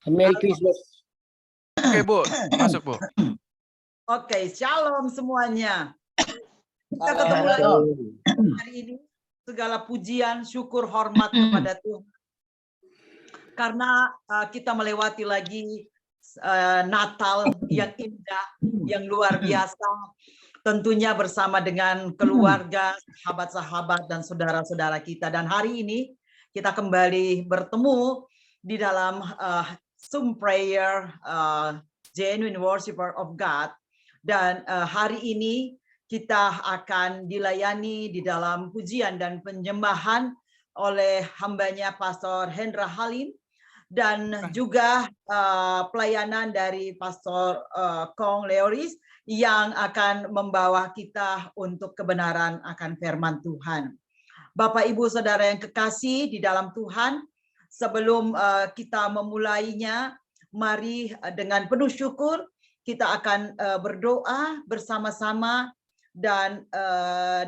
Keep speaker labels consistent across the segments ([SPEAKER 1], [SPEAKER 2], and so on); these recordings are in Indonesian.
[SPEAKER 1] Merry Christmas.
[SPEAKER 2] Oke, Bu. Masuk, Bu.
[SPEAKER 3] Oke, shalom semuanya. Kita ketemu lagi hari ini. Segala pujian, syukur, hormat kepada Tuhan. Karena kita melewati lagi Natal yang indah, yang luar biasa. Tentunya bersama dengan keluarga, sahabat-sahabat, dan saudara-saudara kita. Dan hari ini kita kembali bertemu di dalam Zoom prayer, Genuine Worshipper of God. Dan hari ini kita akan dilayani di dalam pujian dan penyembahan oleh hambanya Pastor Hendra Halim, dan juga pelayanan dari Pastor Kong Leoris yang akan membawa kita untuk kebenaran akan firman Tuhan. Bapak, Ibu, Saudara yang kekasih di dalam Tuhan, sebelum kita memulainya, mari dengan penuh syukur kita akan berdoa bersama-sama, dan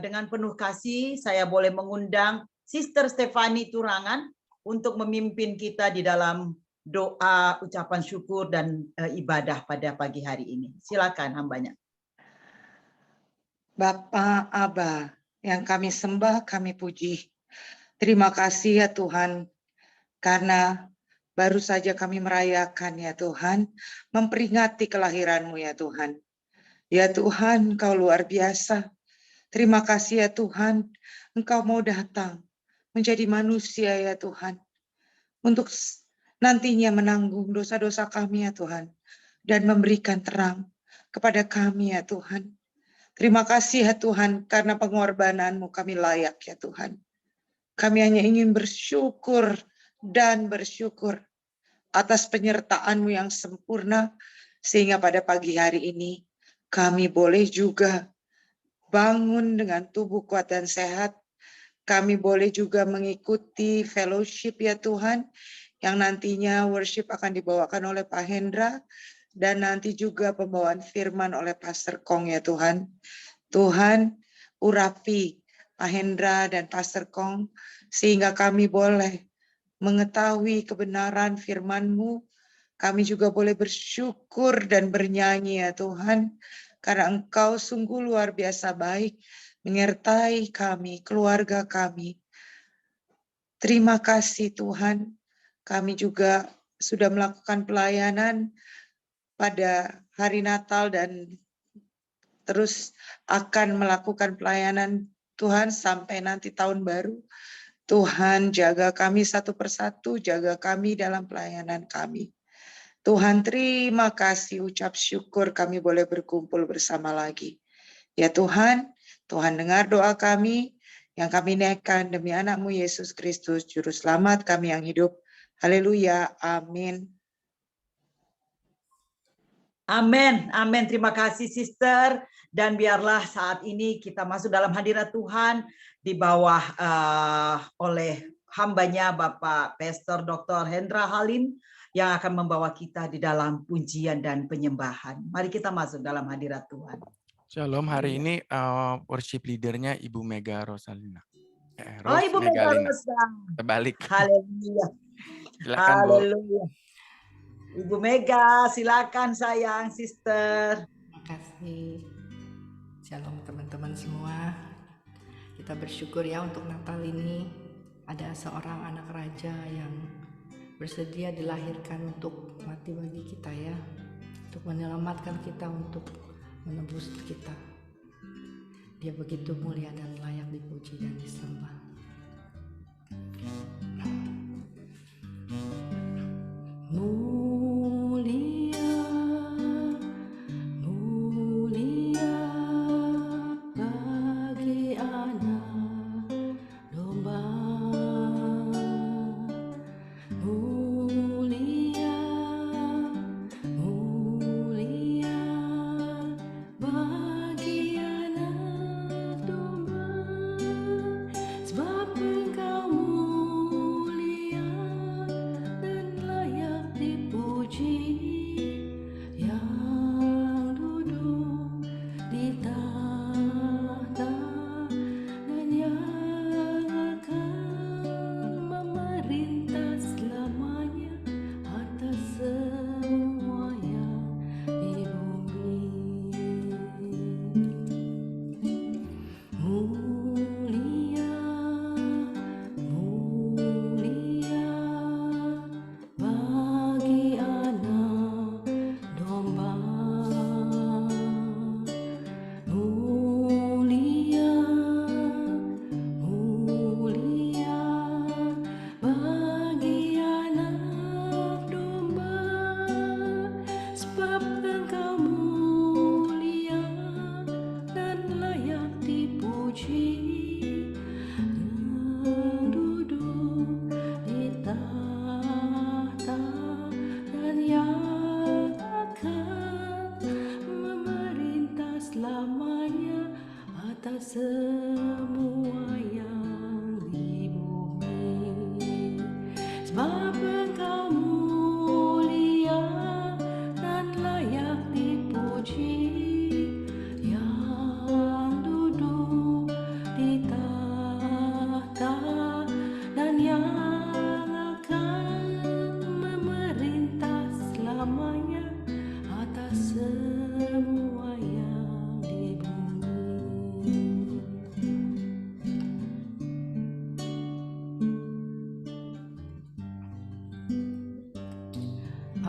[SPEAKER 3] dengan penuh kasih saya boleh mengundang Sister Stefani Turangan untuk memimpin kita di dalam doa, ucapan syukur, dan ibadah pada pagi hari ini. Silakan hambanya.
[SPEAKER 4] Bapa, Aba, yang kami sembah, kami puji. Terima kasih ya Tuhan, karena baru saja kami merayakan ya Tuhan, memperingati kelahiran-Mu ya Tuhan. Ya Tuhan, Engkau luar biasa. Terima kasih ya Tuhan, Engkau mau datang menjadi manusia ya Tuhan, untuk nantinya menanggung dosa-dosa kami ya Tuhan, dan memberikan terang kepada kami ya Tuhan. Terima kasih ya Tuhan, karena pengorbanan-Mu kami layak ya Tuhan. Kami hanya ingin bersyukur dan bersyukur atas penyertaan-Mu yang sempurna, sehingga pada pagi hari ini kami boleh juga bangun dengan tubuh kuat dan sehat. Kami boleh juga mengikuti fellowship ya Tuhan, yang nantinya worship akan dibawakan oleh Pak Hendra, dan nanti juga pembawaan firman oleh Pastor Kong ya Tuhan. Tuhan, urapi Pak Hendra dan Pastor Kong, sehingga kami boleh mengetahui kebenaran firman-Mu. Kami juga boleh bersyukur dan bernyanyi ya Tuhan, karena Engkau sungguh luar biasa baik, menyertai kami, keluarga kami. Terima kasih Tuhan, kami juga sudah melakukan pelayanan pada hari Natal dan terus akan melakukan pelayanan Tuhan sampai nanti tahun baru. Tuhan, jaga kami satu persatu, jaga kami dalam pelayanan kami. Tuhan, terima kasih, ucap syukur kami boleh berkumpul bersama lagi. Ya Tuhan, Tuhan dengar doa kami yang kami naikkan demi anak-Mu Yesus Kristus, Juru Selamat kami yang hidup. Haleluya, amin.
[SPEAKER 3] Amin, amin. Terima kasih Sister. Dan biarlah saat ini kita masuk dalam hadirat Tuhan di bawah oleh hambanya Bapak Pastor Dr. Hendra Halim yang akan membawa kita di dalam pujian dan penyembahan. Mari kita masuk dalam hadirat Tuhan.
[SPEAKER 2] Shalom, hari ini worship leadernya Ibu Mega Rosalina.
[SPEAKER 3] Ibu Mega Rosalina.
[SPEAKER 2] Terbalik.
[SPEAKER 3] Haleluya.
[SPEAKER 2] Silakan, Bu.
[SPEAKER 3] Haleluya. Ibu Mega, silakan sayang, Sister.
[SPEAKER 5] Terima kasih. Shalom teman-teman semua. Kita bersyukur ya untuk Natal ini ada seorang anak raja yang bersedia dilahirkan untuk mati bagi kita ya, untuk menyelamatkan kita, untuk menebus kita. Dia begitu mulia dan layak dipuji dan disembah.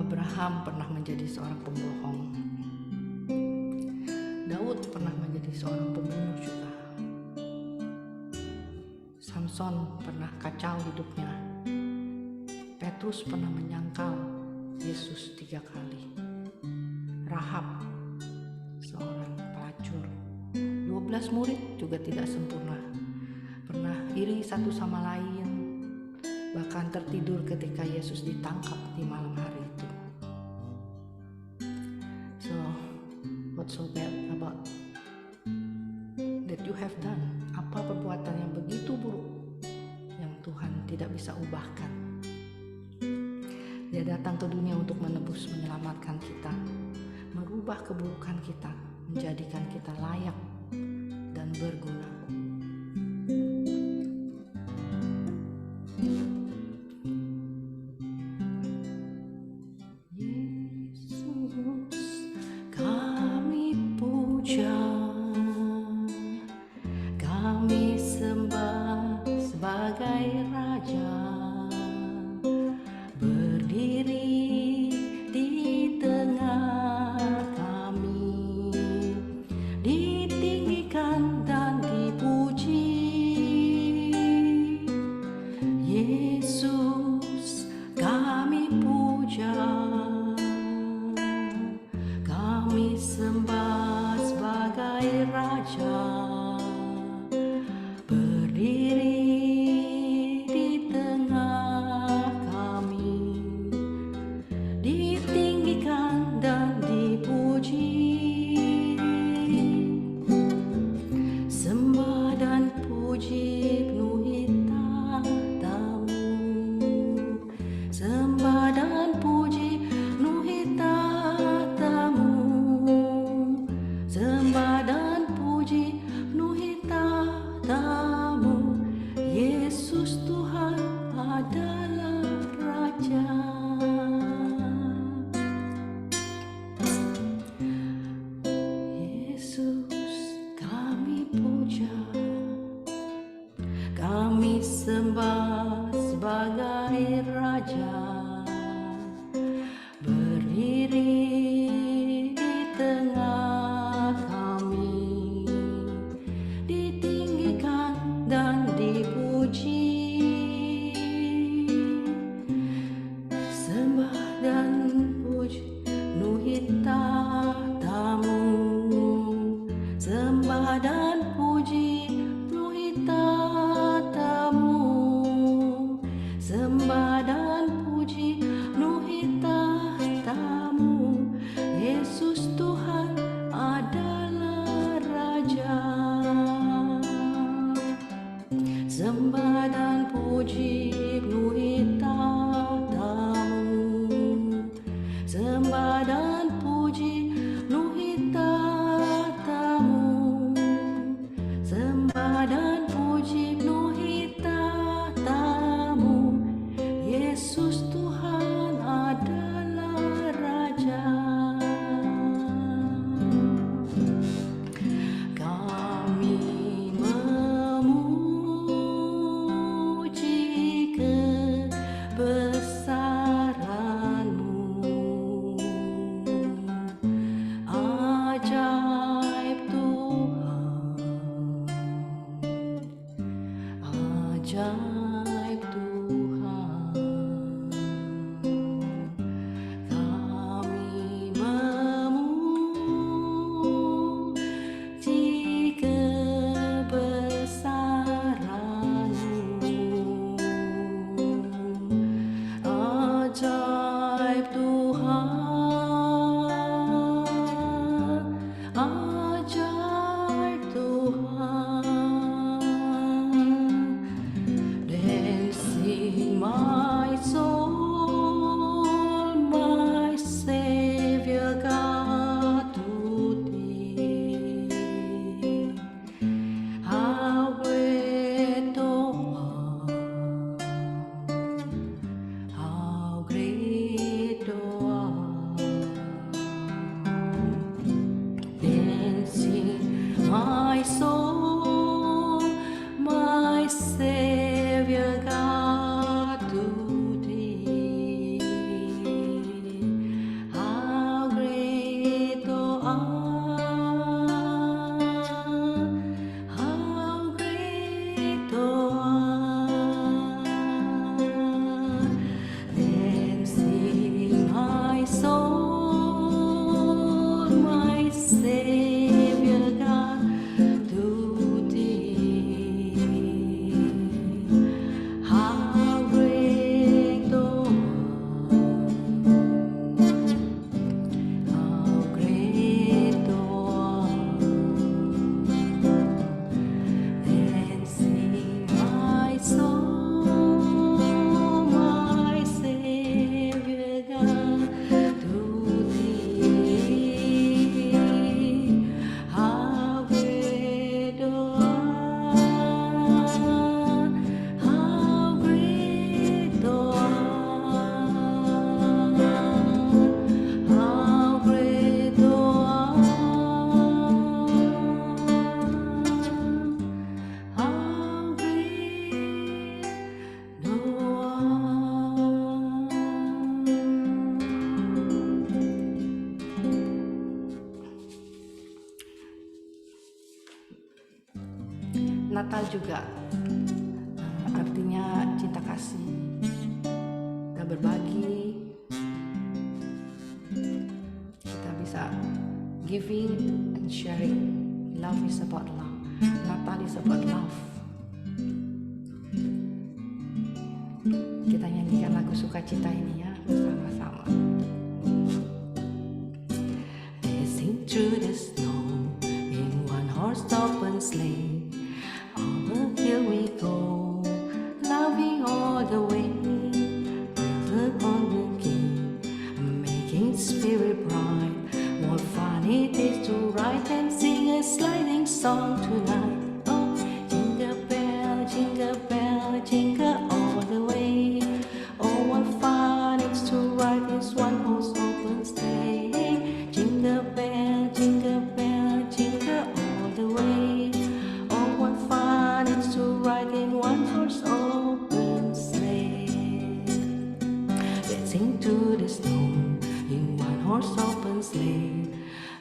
[SPEAKER 5] Abraham pernah menjadi seorang pembohong. Daud pernah menjadi seorang pembunuh juga. Samson pernah kacau hidupnya. Petrus pernah menyangkal Yesus 3 kali. Rahab seorang pelacur. 12 murid juga tidak sempurna. Pernah iri satu sama lain, bahkan tertidur ketika Yesus ditangkap di malam hari itu. So, what's so bad about that you have done? Apa perbuatan yang begitu buruk yang Tuhan tidak bisa ubahkan? Dia datang ke dunia untuk menebus, menyelamatkan kita, merubah keburukan kita, menjadikan kita layak dan berguna. Yesus, kami puja, kami sembah sebagai Raja, berdiri di tengah kami, ditinggikan dan dipuji. Yesus, kami puja, kami sembah sebagai Raja, berdiri di tengah kami, ditinggikan dan dipuji. Sembah dan puji penuhi tahtamu, sembah dan puji penuhi tahtamu, sembah dan puji penuhi tahtamu. Yesus Tuhan adalah Raja. Yesus, kami puja, kami sembah sebagai Raja, Natal juga artinya cinta kasih. Kita berbagi, kita bisa giving and sharing. Love is about love. Natal is about love. Kita nyanyikan lagu sukacita ini ya bersama-sama. Dancing through the snow in one horse open sleigh. Over here we go, loving all the way. Look on the king, making spirit bright. What fun it is to ride and sing a sliding song tonight. Oh, jingle bell, jingle all the way. Oh, what fun it's to ride this one horse open sleigh. Jingle bell, jingle all the way. Oh, what fun it's to ride in one horse open sleigh. Dancing to the snow in one horse open sleigh.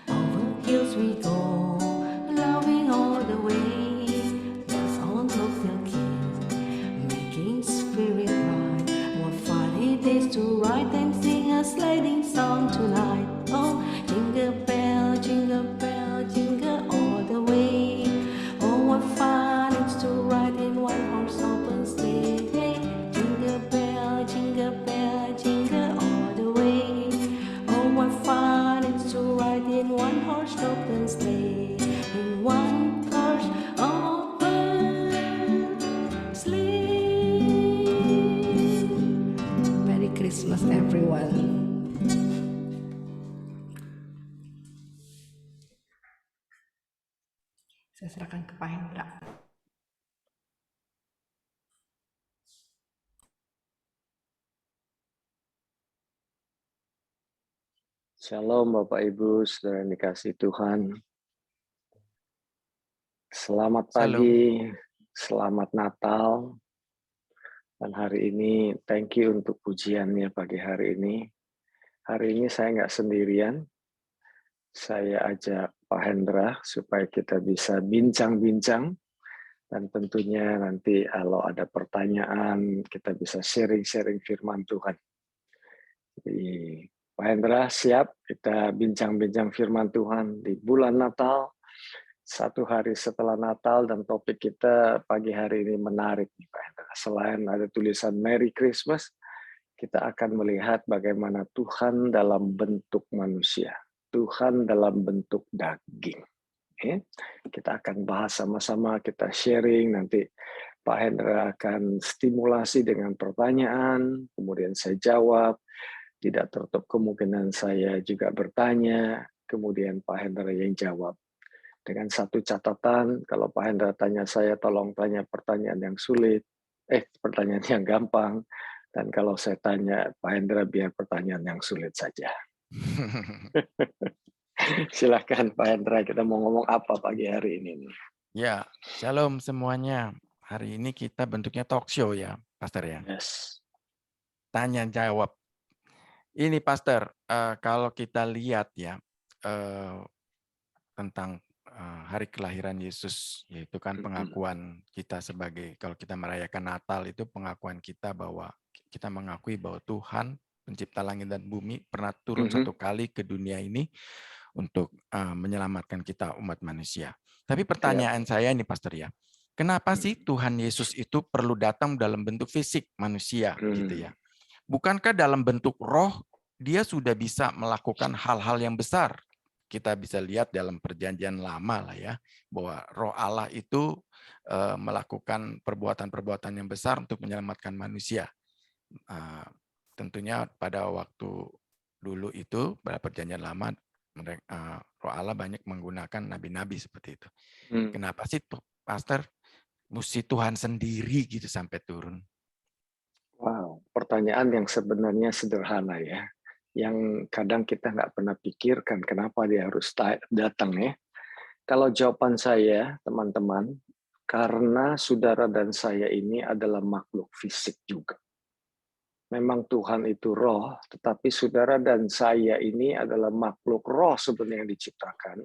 [SPEAKER 5] Over hills we go, loving all the way. Bells on the king, making spirit bright. What fun it is to ride and sing a sliding song tonight. Oh, jingle bell, jingle all the way. Oh, what fun it's to ride in one horse open sleigh. Jingle bell, jingle all the way. Oh, what fun it's to ride in one horse open sleigh. In one horse open sleigh. Merry Christmas everyone. Saya serahkan ke Pak Hendra.
[SPEAKER 1] Shalom Bapak Ibu, saudara yang dikasihi Tuhan. Selamat pagi, selamat Natal. Dan hari ini, thank you untuk pujiannya pagi hari ini. Hari ini saya nggak sendirian. Saya ajak Pak Hendra supaya kita bisa bincang-bincang. Dan tentunya nanti kalau ada pertanyaan, kita bisa sharing-sharing firman Tuhan. Jadi, Pak Hendra siap kita bincang-bincang firman Tuhan di bulan Natal, satu hari setelah Natal, dan topik kita pagi hari ini menarik nih Pak Hendra. Selain ada tulisan Merry Christmas, kita akan melihat bagaimana Tuhan dalam bentuk manusia, Tuhan dalam bentuk daging. Kita akan bahas sama-sama, kita sharing, nanti Pak Hendra akan stimulasi dengan pertanyaan, kemudian saya jawab. Tidak tertutup kemungkinan saya juga bertanya, kemudian Pak Hendra yang jawab. Dengan satu catatan, kalau Pak Hendra tanya saya, tolong tanya pertanyaan yang sulit, pertanyaan yang gampang, dan kalau saya tanya Pak Hendra, biar pertanyaan yang sulit saja. Silahkan Pak Hendra, kita mau ngomong apa pagi hari ini?
[SPEAKER 2] Ya, shalom semuanya. Hari ini kita bentuknya talk show ya, Pastor ya.
[SPEAKER 1] Yes.
[SPEAKER 2] Tanya jawab. Ini Pastor, kalau kita lihat ya tentang hari kelahiran Yesus, yaitu kan pengakuan kita sebagai, kalau kita merayakan Natal itu pengakuan kita bahwa kita mengakui bahwa Tuhan pencipta langit dan bumi pernah turun satu kali ke dunia ini untuk menyelamatkan kita umat manusia. Tapi pertanyaan saya nih Pastor ya, kenapa sih Tuhan Yesus itu perlu datang dalam bentuk fisik manusia gitu ya? Bukankah dalam bentuk roh dia sudah bisa melakukan hal-hal yang besar? Kita bisa lihat dalam perjanjian lama lah ya, bahwa roh Allah itu melakukan perbuatan-perbuatan yang besar untuk menyelamatkan manusia. Tentunya pada waktu dulu itu, pada perjanjian lama, roh Allah banyak menggunakan nabi-nabi seperti itu. Kenapa sih Pastor mesti Tuhan sendiri gitu sampai turun?
[SPEAKER 1] Wow, pertanyaan yang sebenarnya sederhana ya, yang kadang kita nggak pernah pikirkan kenapa dia harus datang ya. Kalau jawaban saya, teman-teman, karena saudara dan saya ini adalah makhluk fisik juga. Memang Tuhan itu roh, tetapi saudara dan saya ini adalah makhluk roh sebenarnya yang diciptakan.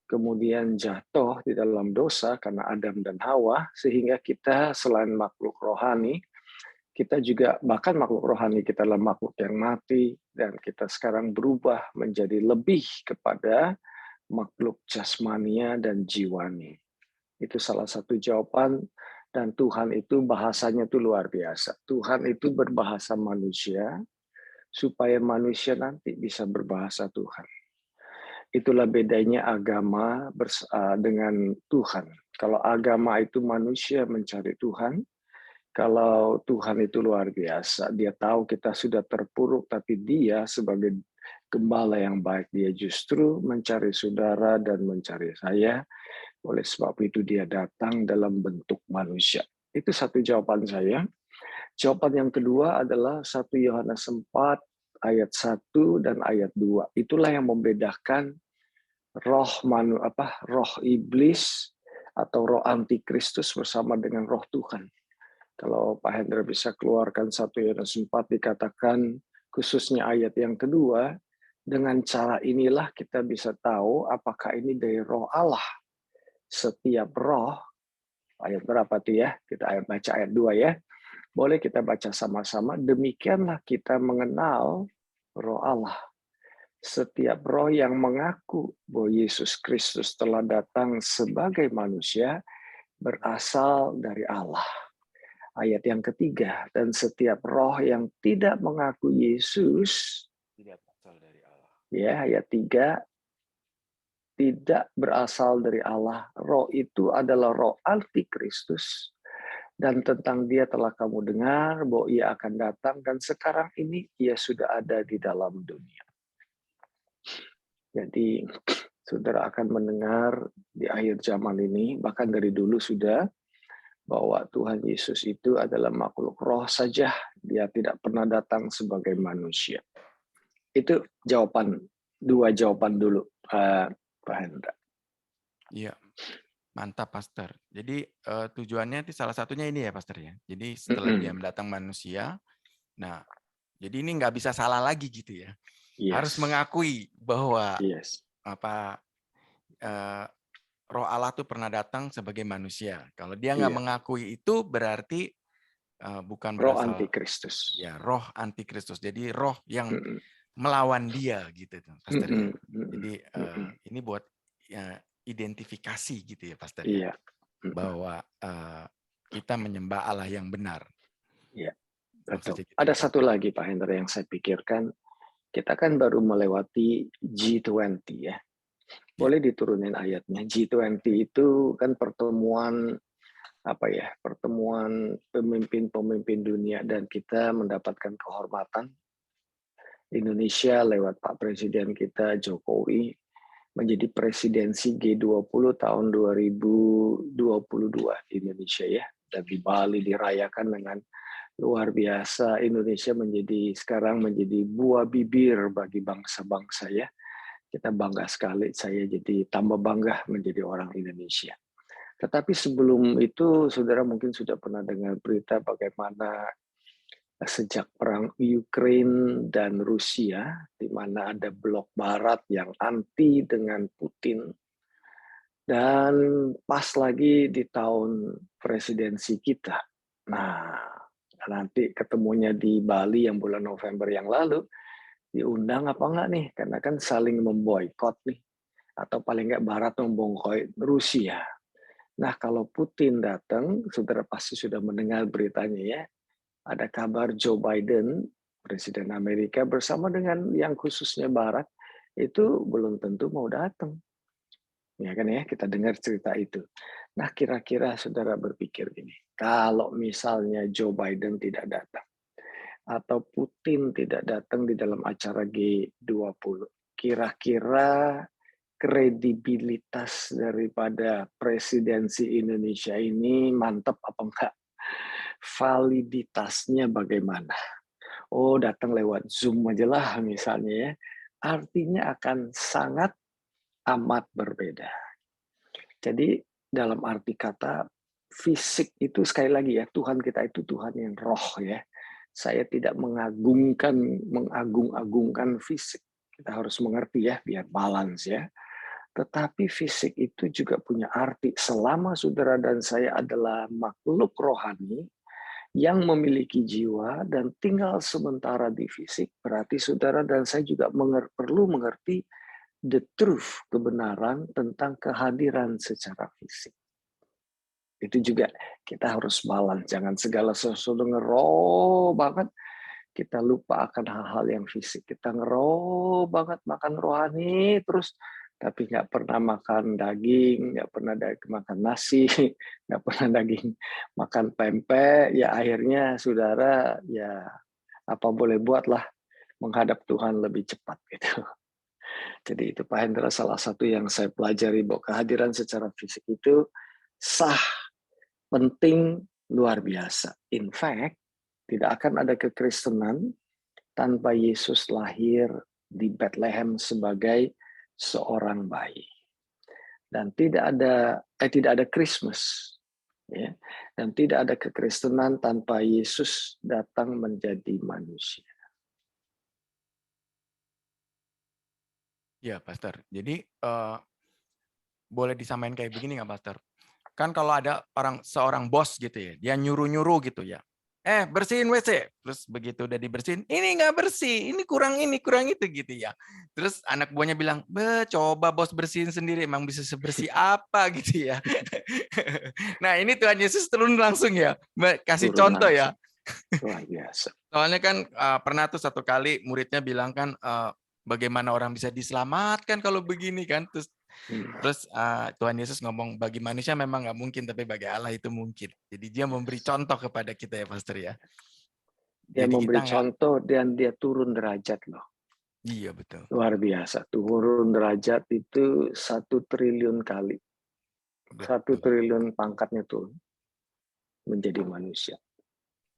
[SPEAKER 1] kemudian jatuh di dalam dosa karena Adam dan Hawa, sehingga kita selain makhluk rohani, kita juga bahkan makhluk rohani kita adalah makhluk yang mati, dan kita sekarang berubah menjadi lebih kepada makhluk jasmania dan jiwani. Itu salah satu jawaban, dan Tuhan itu bahasanya itu luar biasa. Tuhan itu berbahasa manusia, supaya manusia nanti bisa berbahasa Tuhan. Itulah bedanya agama dengan Tuhan. Kalau agama itu manusia mencari Tuhan, kalau Tuhan itu luar biasa. Dia tahu kita sudah terpuruk, tapi dia sebagai gembala yang baik, dia justru mencari saudara dan mencari saya. Oleh sebab itu dia datang dalam bentuk manusia. Itu satu jawaban saya. Jawaban yang kedua adalah 1 Yohanes 4 ayat 1 dan ayat 2. Itulah yang membedakan roh iblis atau roh antikristus bersama dengan roh Tuhan. Kalau Pak Hendra bisa keluarkan 1 Yohanes 4 dikatakan khususnya ayat yang kedua, dengan cara inilah kita bisa tahu apakah ini dari roh Allah. Setiap roh, ayat berapa tuh ya? Kita baca ayat 2 ya. Boleh kita baca sama-sama. Demikianlah kita mengenal roh Allah. Setiap roh yang mengaku bahwa Yesus Kristus telah datang sebagai manusia berasal dari Allah. Ayat yang ketiga, dan setiap roh yang tidak mengaku Yesus
[SPEAKER 2] Tidak berasal dari Allah.
[SPEAKER 1] Ya, ayat 3, tidak berasal dari Allah. Roh itu adalah roh antikristus, dan tentang dia telah kamu dengar bahwa ia akan datang, dan sekarang ini ia sudah ada di dalam dunia. Jadi saudara akan mendengar di akhir zaman ini, bahkan dari dulu sudah, bahwa Tuhan Yesus itu adalah makhluk roh saja. Dia tidak pernah datang sebagai manusia. Itu dua jawaban dulu, Pak Hendra.
[SPEAKER 2] Iya, mantap Pastor. Jadi tujuannya itu salah satunya ini ya Pastor ya. Jadi setelah dia mendatang manusia, nah jadi ini nggak bisa salah lagi gitu ya. Harus mengakui bahwa roh Allah itu pernah datang sebagai manusia. Kalau dia nggak mengakui itu berarti bukan
[SPEAKER 1] roh
[SPEAKER 2] berasal
[SPEAKER 1] antikristus.
[SPEAKER 2] Ya, roh antikristus. Jadi roh yang melawan dia gitu, Pastor ya. Jadi ini buat identifikasi gitu ya, Pastor ya. Bahwa kita menyembah Allah yang benar.
[SPEAKER 1] Iya. Betul. Ada satu lagi Pak Hendra yang saya pikirkan. Kita kan baru melewati G20 ya. Boleh diturunin ayatnya. G20 itu kan pertemuan pertemuan pemimpin-pemimpin dunia, dan kita mendapatkan kehormatan Indonesia lewat Pak Presiden kita Jokowi menjadi presidensi G20 tahun 2022 di Indonesia ya. Dan di Bali dirayakan dengan luar biasa. Indonesia sekarang menjadi buah bibir bagi bangsa-bangsa ya. Kita bangga sekali, saya jadi tambah bangga menjadi orang Indonesia. Tetapi sebelum itu, saudara mungkin sudah pernah dengar berita bagaimana sejak perang Ukraina dan Rusia, di mana ada blok barat yang anti dengan Putin. Dan pas lagi di tahun presidensi kita. Nah, nanti ketemunya di Bali yang bulan November yang lalu, diundang apa enggak nih? Karena kan saling memboikot nih. Atau paling enggak Barat memboikot Rusia. Nah, kalau Putin datang, saudara pasti sudah mendengar beritanya ya. Ada kabar Joe Biden, Presiden Amerika, bersama dengan yang khususnya Barat, itu belum tentu mau datang. Ya kan ya, kita dengar cerita itu. Nah, kira-kira saudara berpikir gini, kalau misalnya Joe Biden tidak datang, atau Putin tidak datang di dalam acara G20, kira-kira kredibilitas daripada presidensi Indonesia ini mantap apa enggak? Validitasnya bagaimana? Oh, datang lewat Zoom aja lah misalnya ya. Artinya akan sangat amat berbeda. Jadi dalam arti kata fisik itu sekali lagi ya, Tuhan kita itu Tuhan yang roh ya. Saya tidak mengagung-agungkan fisik. Kita harus mengerti ya, biar balance ya. Tetapi fisik itu juga punya arti. Selama saudara dan saya adalah makhluk rohani yang memiliki jiwa dan tinggal sementara di fisik, berarti saudara dan saya juga perlu mengerti the truth, kebenaran tentang kehadiran secara fisik. Itu juga kita harus balance. Jangan segala sesuatu ngeroh banget, kita lupa akan hal-hal yang fisik. Kita ngeroh banget makan rohani terus, tapi nggak pernah makan daging, nggak pernah makan nasi, nggak pernah daging, makan pempek. Ya akhirnya saudara ya apa boleh buatlah menghadap Tuhan lebih cepat gitu. Jadi itu Pak Hendra salah satu yang saya pelajari bahwa kehadiran secara fisik itu sah, penting, luar biasa. In fact, tidak akan ada kekristenan tanpa Yesus lahir di Bethlehem sebagai seorang bayi. Dan tidak ada Christmas, ya. Dan tidak ada kekristenan tanpa Yesus datang menjadi manusia.
[SPEAKER 2] Ya, Pastor. Jadi boleh disamain kayak begini nggak, Pastor? Kan kalau ada seorang bos gitu ya, dia nyuruh-nyuruh gitu ya. Bersihin WC. Terus begitu udah dibersihin, ini nggak bersih, ini, kurang itu gitu ya. Terus anak buahnya bilang, coba bos bersihin sendiri, emang bisa sebersih apa gitu ya. Nah ini Tuhan Yesus turun langsung ya, kasih
[SPEAKER 1] Turun
[SPEAKER 2] contoh
[SPEAKER 1] langsung.
[SPEAKER 2] ya.
[SPEAKER 1] Luar biasa.
[SPEAKER 2] Soalnya kan pernah tuh satu kali muridnya bilang kan, bagaimana orang bisa diselamatkan kalau begini kan. Terus Tuhan Yesus ngomong, bagi manusia memang nggak mungkin, tapi bagi Allah itu mungkin. Jadi dia memberi contoh kepada kita ya, Pastor ya.
[SPEAKER 1] Dia
[SPEAKER 2] Jadi
[SPEAKER 1] memberi
[SPEAKER 2] kita nggak,
[SPEAKER 1] contoh dan dia turun derajat loh.
[SPEAKER 2] iya betul.
[SPEAKER 1] Luar biasa. Turun derajat itu 1 triliun kali. 1 triliun pangkatnya turun menjadi manusia.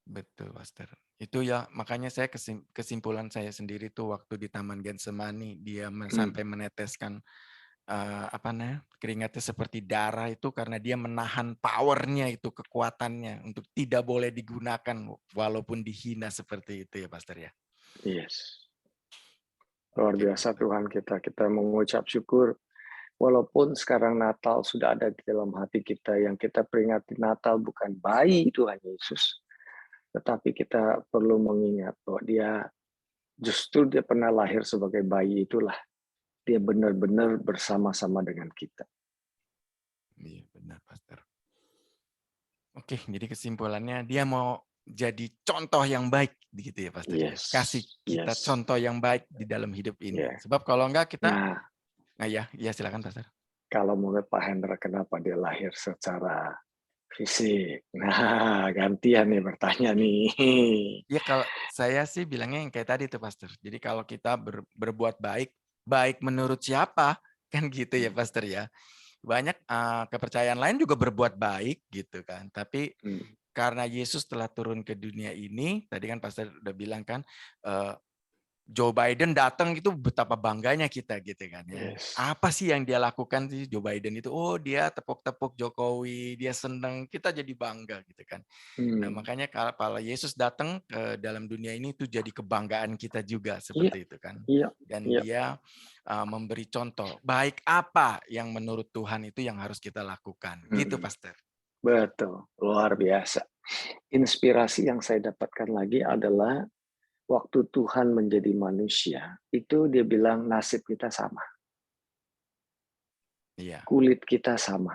[SPEAKER 2] Betul, Pastor. Itu ya, makanya saya kesimpulan saya sendiri tuh waktu di Taman Getsemani, dia sampai meneteskan keringatnya seperti darah itu karena dia menahan powernya itu, kekuatannya untuk tidak boleh digunakan walaupun dihina seperti itu ya, Pastor ya.
[SPEAKER 1] Yes. Luar
[SPEAKER 2] Oke,
[SPEAKER 1] biasa
[SPEAKER 2] Pastor.
[SPEAKER 1] Tuhan kita mengucap syukur. Walaupun sekarang Natal sudah ada di dalam hati kita, yang kita peringati Natal bukan bayi Tuhan Yesus, tetapi kita perlu mengingat bahwa dia pernah lahir sebagai bayi, itulah dia benar-benar bersama-sama dengan kita.
[SPEAKER 2] Iya, benar, Pastor. Oke, jadi kesimpulannya dia mau jadi contoh yang baik gitu ya, Pastor ya. Kasih kita contoh yang baik di dalam hidup ini. Sebab kalau enggak kita ya silakan, Pastor.
[SPEAKER 1] Kalau menurut Pak Hendra, kenapa dia lahir secara fisik? Nah, gantian nih bertanya nih.
[SPEAKER 2] Ya kalau saya sih bilangnya yang kayak tadi tuh, Pastor. Jadi kalau kita berbuat baik menurut siapa? Kan gitu ya, Pastor ya. Banyak kepercayaan lain juga berbuat baik gitu kan. Tapi karena Yesus telah turun ke dunia ini, tadi kan Pastor udah bilang kan, Joe Biden datang itu betapa bangganya kita gitu kan ya. Apa sih yang dia lakukan sih Joe Biden itu? Oh dia tepuk-tepuk Jokowi, dia senang, kita jadi bangga gitu kan. Nah makanya kalau Yesus datang ke dalam dunia ini itu jadi kebanggaan kita juga seperti itu kan. Dan dia memberi contoh, baik apa yang menurut Tuhan itu yang harus kita lakukan. Gitu Pastor.
[SPEAKER 1] Betul, luar biasa. Inspirasi yang saya dapatkan lagi adalah waktu Tuhan menjadi manusia, itu dia bilang nasib kita sama.
[SPEAKER 2] Iya.
[SPEAKER 1] Kulit kita sama.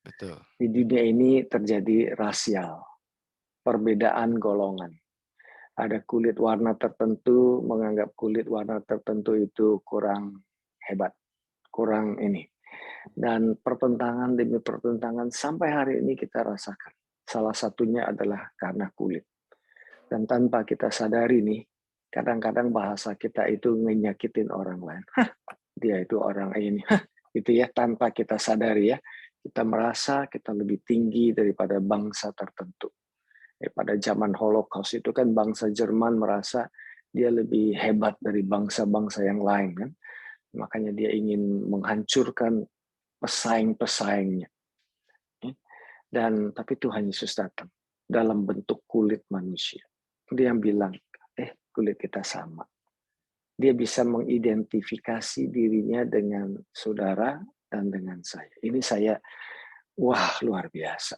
[SPEAKER 2] Betul.
[SPEAKER 1] Di dunia ini terjadi rasial, perbedaan golongan. Ada kulit warna tertentu menganggap kulit warna tertentu itu kurang hebat, kurang ini. Dan pertentangan demi pertentangan sampai hari ini kita rasakan. Salah satunya adalah karena kulit. Dan tanpa kita sadari nih, kadang-kadang bahasa kita itu ngenyakitin orang lain. Dia itu orang ini. Itu ya, tanpa kita sadari ya. Kita merasa kita lebih tinggi daripada bangsa tertentu. Pada zaman Holocaust itu kan bangsa Jerman merasa dia lebih hebat dari bangsa-bangsa yang lain kan. Makanya dia ingin menghancurkan pesaing-pesaingnya. Dan tapi Tuhan Yesus datang dalam bentuk kulit manusia. Dia yang bilang, kulit kita sama. dia bisa mengidentifikasi dirinya dengan saudara dan dengan saya. Ini saya, wah luar biasa.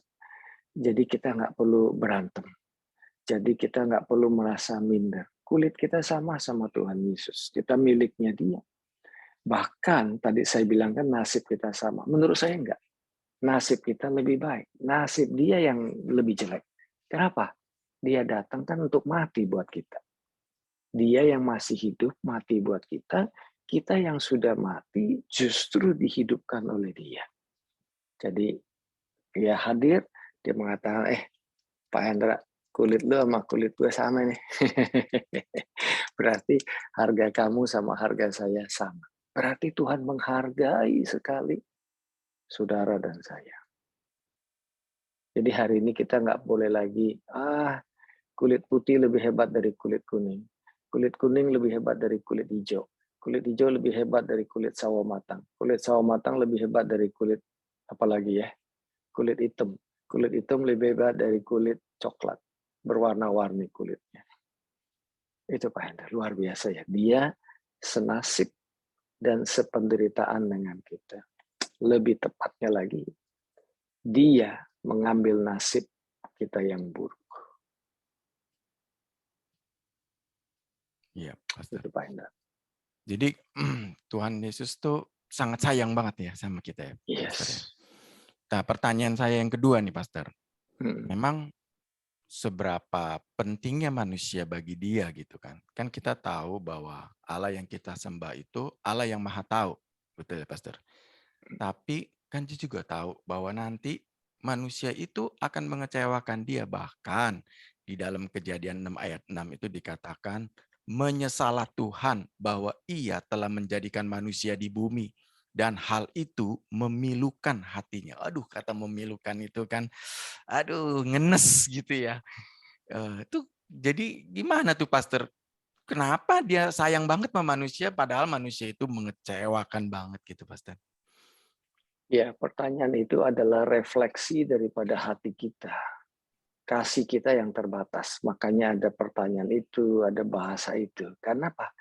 [SPEAKER 1] Jadi kita nggak perlu berantem. Jadi kita nggak perlu merasa minder. Kulit kita sama Tuhan Yesus. Kita miliknya dia. Bahkan tadi saya bilang kan nasib kita sama. Menurut saya enggak. Nasib kita lebih baik. Nasib dia yang lebih jelek. Kenapa? Dia datang kan untuk mati buat kita. Dia yang masih hidup, mati buat kita. Kita yang sudah mati justru dihidupkan oleh dia. Jadi dia hadir, dia mengatakan, Pak Hendra, kulit lu sama kulit gue sama nih. Berarti harga kamu sama harga saya sama. Berarti Tuhan menghargai sekali saudara dan saya. Jadi hari ini kita nggak boleh lagi, kulit putih lebih hebat dari kulit kuning. Kulit kuning lebih hebat dari kulit hijau. Kulit hijau lebih hebat dari kulit sawo matang. Kulit sawo matang lebih hebat dari kulit, apalagi ya, kulit hitam. Kulit hitam lebih hebat dari kulit coklat. Berwarna-warni kulitnya. Itu Pak Hendra, luar biasa ya. Dia senasib dan sependeritaan dengan kita. Lebih tepatnya lagi, dia mengambil nasib kita yang buruk.
[SPEAKER 2] Iya, Pastor.
[SPEAKER 1] Itu Pak Hendra.
[SPEAKER 2] Jadi Tuhan Yesus tuh sangat sayang banget ya sama kita ya, Pastor ya.
[SPEAKER 1] Yes.
[SPEAKER 2] Nah, pertanyaan saya yang kedua nih, Pastor.
[SPEAKER 1] Hmm.
[SPEAKER 2] Memang seberapa pentingnya manusia bagi dia gitu kan. Kan kita tahu bahwa Allah yang kita sembah itu Allah yang Maha Tahu. Betul ya, Pastor? Tapi kan dia juga tahu bahwa nanti manusia itu akan mengecewakan dia. Bahkan di dalam Kejadian 6 ayat 6 itu dikatakan, menyesalah Tuhan bahwa ia telah menjadikan manusia di bumi. Dan hal itu memilukan hatinya. Aduh, kata memilukan itu kan, aduh ngenes gitu ya. Itu jadi gimana tuh Pastor? Kenapa dia sayang banget sama manusia padahal manusia itu mengecewakan banget gitu Pastor?
[SPEAKER 1] Ya, pertanyaan itu adalah refleksi daripada hati kita. Kasih kita yang terbatas. Makanya ada pertanyaan itu, ada bahasa itu. Karena apa?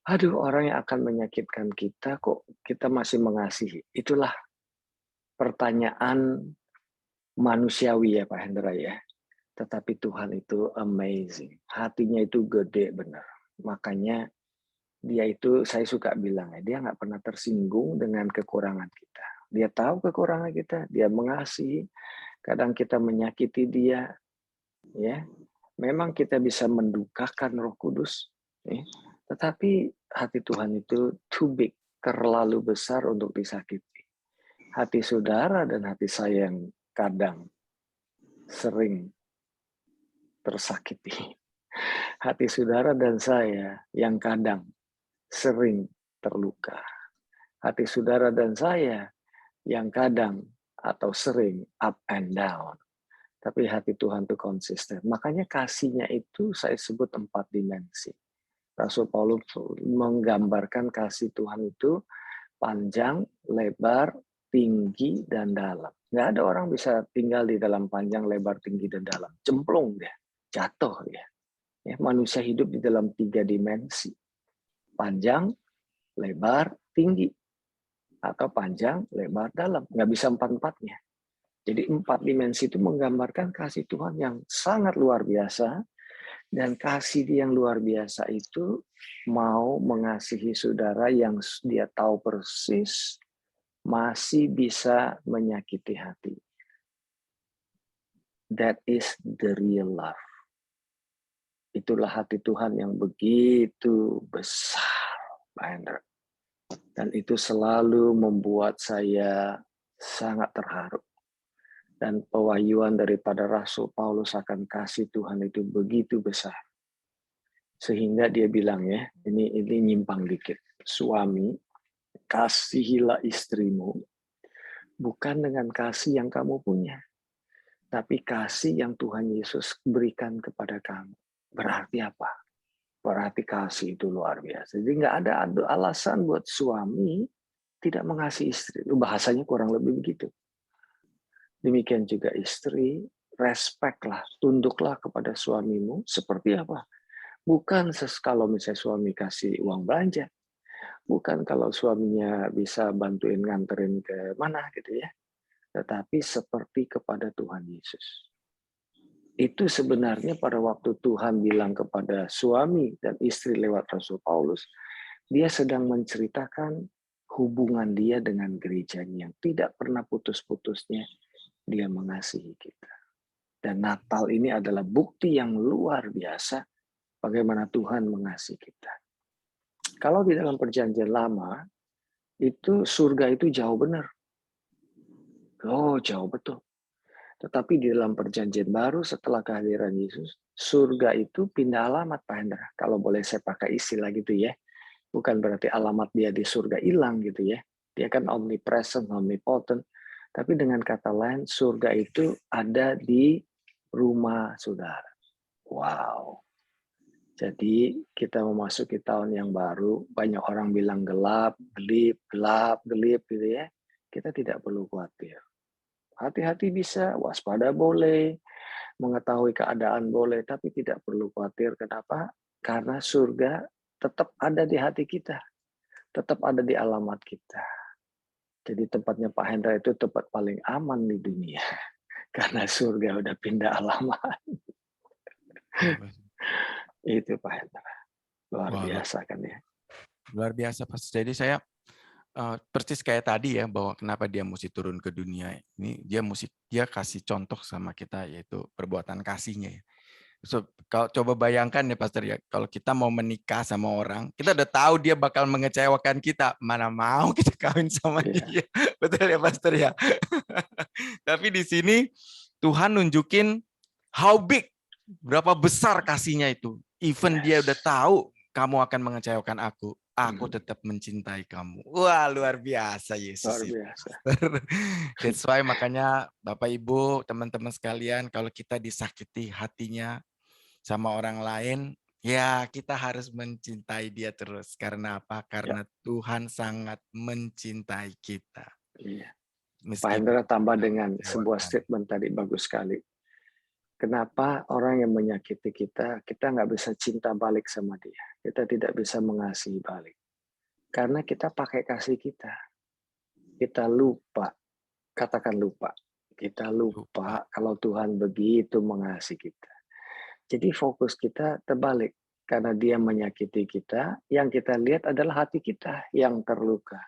[SPEAKER 1] Aduh, orang yang akan menyakitkan kita kok kita masih mengasihi. Itulah pertanyaan manusiawi ya Pak Hendra ya. Tetapi Tuhan itu amazing. Hatinya itu gede benar. Makanya dia itu, saya suka bilang ya, dia nggak pernah tersinggung dengan kekurangan kita. Dia tahu kekurangan kita, dia mengasihi. Kadang kita menyakiti dia, ya. Memang kita bisa mendukakan Roh Kudus, ya. Tetapi hati Tuhan itu too big, terlalu besar untuk disakiti. Hati saudara dan hati saya yang kadang sering tersakiti. Hati saudara dan saya yang kadang sering terluka. Hati saudara dan saya yang kadang atau sering up and down. Tapi hati Tuhan itu konsisten. Makanya kasihnya itu saya sebut 4 dimensi. Rasul Paulus menggambarkan kasih Tuhan itu panjang, lebar, tinggi, dan dalam. Nggak ada orang bisa tinggal di dalam panjang, lebar, tinggi, dan dalam. Cemplung dia, jatuh dia. Ya, manusia hidup di dalam 3 dimensi. Panjang, lebar, tinggi. Atau panjang, lebar, dalam. Nggak bisa 4-4-nya. Jadi 4 dimensi itu menggambarkan kasih Tuhan yang sangat luar biasa. Dan kasih yang luar biasa itu mau mengasihi saudara yang dia tahu persis masih bisa menyakiti hati. That is the real love. Itulah hati Tuhan yang begitu besar, Pak Hendra. Dan itu selalu membuat saya sangat terharu. Dan pewahyuan daripada Rasul Paulus akan kasih Tuhan itu begitu besar. Sehingga dia bilang ya, ini nyimpang dikit. Suami, kasihilah istrimu, bukan dengan kasih yang kamu punya, tapi kasih yang Tuhan Yesus berikan kepada kamu. Berarti apa? Berarti kasih itu luar biasa. Jadi nggak ada alasan buat suami tidak mengasihi istri. Bahasanya kurang lebih begitu. Demikian juga istri, respect lah, tunduklah kepada suamimu. Seperti apa? Bukan kalau misalnya suami kasih uang belanja, bukan kalau suaminya bisa bantuin nganterin ke mana gitu ya, tetapi seperti kepada Tuhan Yesus. Itu sebenarnya pada waktu Tuhan bilang kepada suami dan istri lewat Rasul Paulus, dia sedang menceritakan hubungan dia dengan gerejanya yang tidak pernah putus-putusnya dia mengasihi kita. Dan Natal ini adalah bukti yang luar biasa bagaimana Tuhan mengasihi kita. Kalau di dalam perjanjian lama, itu surga itu jauh benar. Oh, jauh betul. Tetapi di dalam perjanjian baru setelah kehadiran Yesus, surga itu pindah alamat, Pak Hendra. Kalau boleh saya pakai istilah gitu ya. Bukan berarti alamat dia di surga hilang gitu ya. Dia kan omnipresent, omnipotent. Tapi dengan kata lain, surga itu ada di rumah saudara. Wow. Jadi kita memasuki tahun yang baru, banyak orang bilang gelap, gelip gitu ya. Kita tidak perlu khawatir. Hati-hati bisa, waspada boleh, mengetahui keadaan boleh, tapi tidak perlu khawatir. Kenapa? Karena surga tetap ada di hati kita, tetap ada di alamat kita. Jadi tempatnya Pak Hendra itu tempat paling aman di dunia, karena surga udah pindah alamat. Itu Pak Hendra. Luar biasa kan ya.
[SPEAKER 2] Luar biasa, Pak. Jadi saya persis kayak tadi ya, bahwa kenapa dia mesti turun ke dunia ini, dia kasih contoh sama kita, yaitu perbuatan kasihnya ya. So, kalau coba bayangkan ya Pastor ya, kalau kita mau menikah sama orang, kita udah tahu dia bakal mengecewakan kita, mana mau kita kawin sama dia. Betul ya Pastor ya. Tapi di sini Tuhan nunjukin how big, berapa besar kasihnya itu. Even dia udah tahu kamu akan mengecewakan aku tetap mencintai kamu. Wah, luar biasa Yesus.
[SPEAKER 1] Luar biasa.
[SPEAKER 2] That's why makanya Bapak Ibu, teman-teman sekalian, kalau kita disakiti hatinya sama orang lain, ya kita harus mencintai dia terus. Karena apa? Karena Tuhan sangat mencintai kita.
[SPEAKER 1] Iya. Pak Hendra tambah dengan sebuah statement tadi, bagus sekali. Kenapa orang yang menyakiti kita, kita nggak bisa cinta balik sama dia. Kita tidak bisa mengasihi balik. Karena kita pakai kasih kita. Kita lupa. Katakan lupa. Kita lupa kalau Tuhan begitu mengasihi kita. Jadi fokus kita terbalik. Karena dia menyakiti kita, yang kita lihat adalah hati kita yang terluka.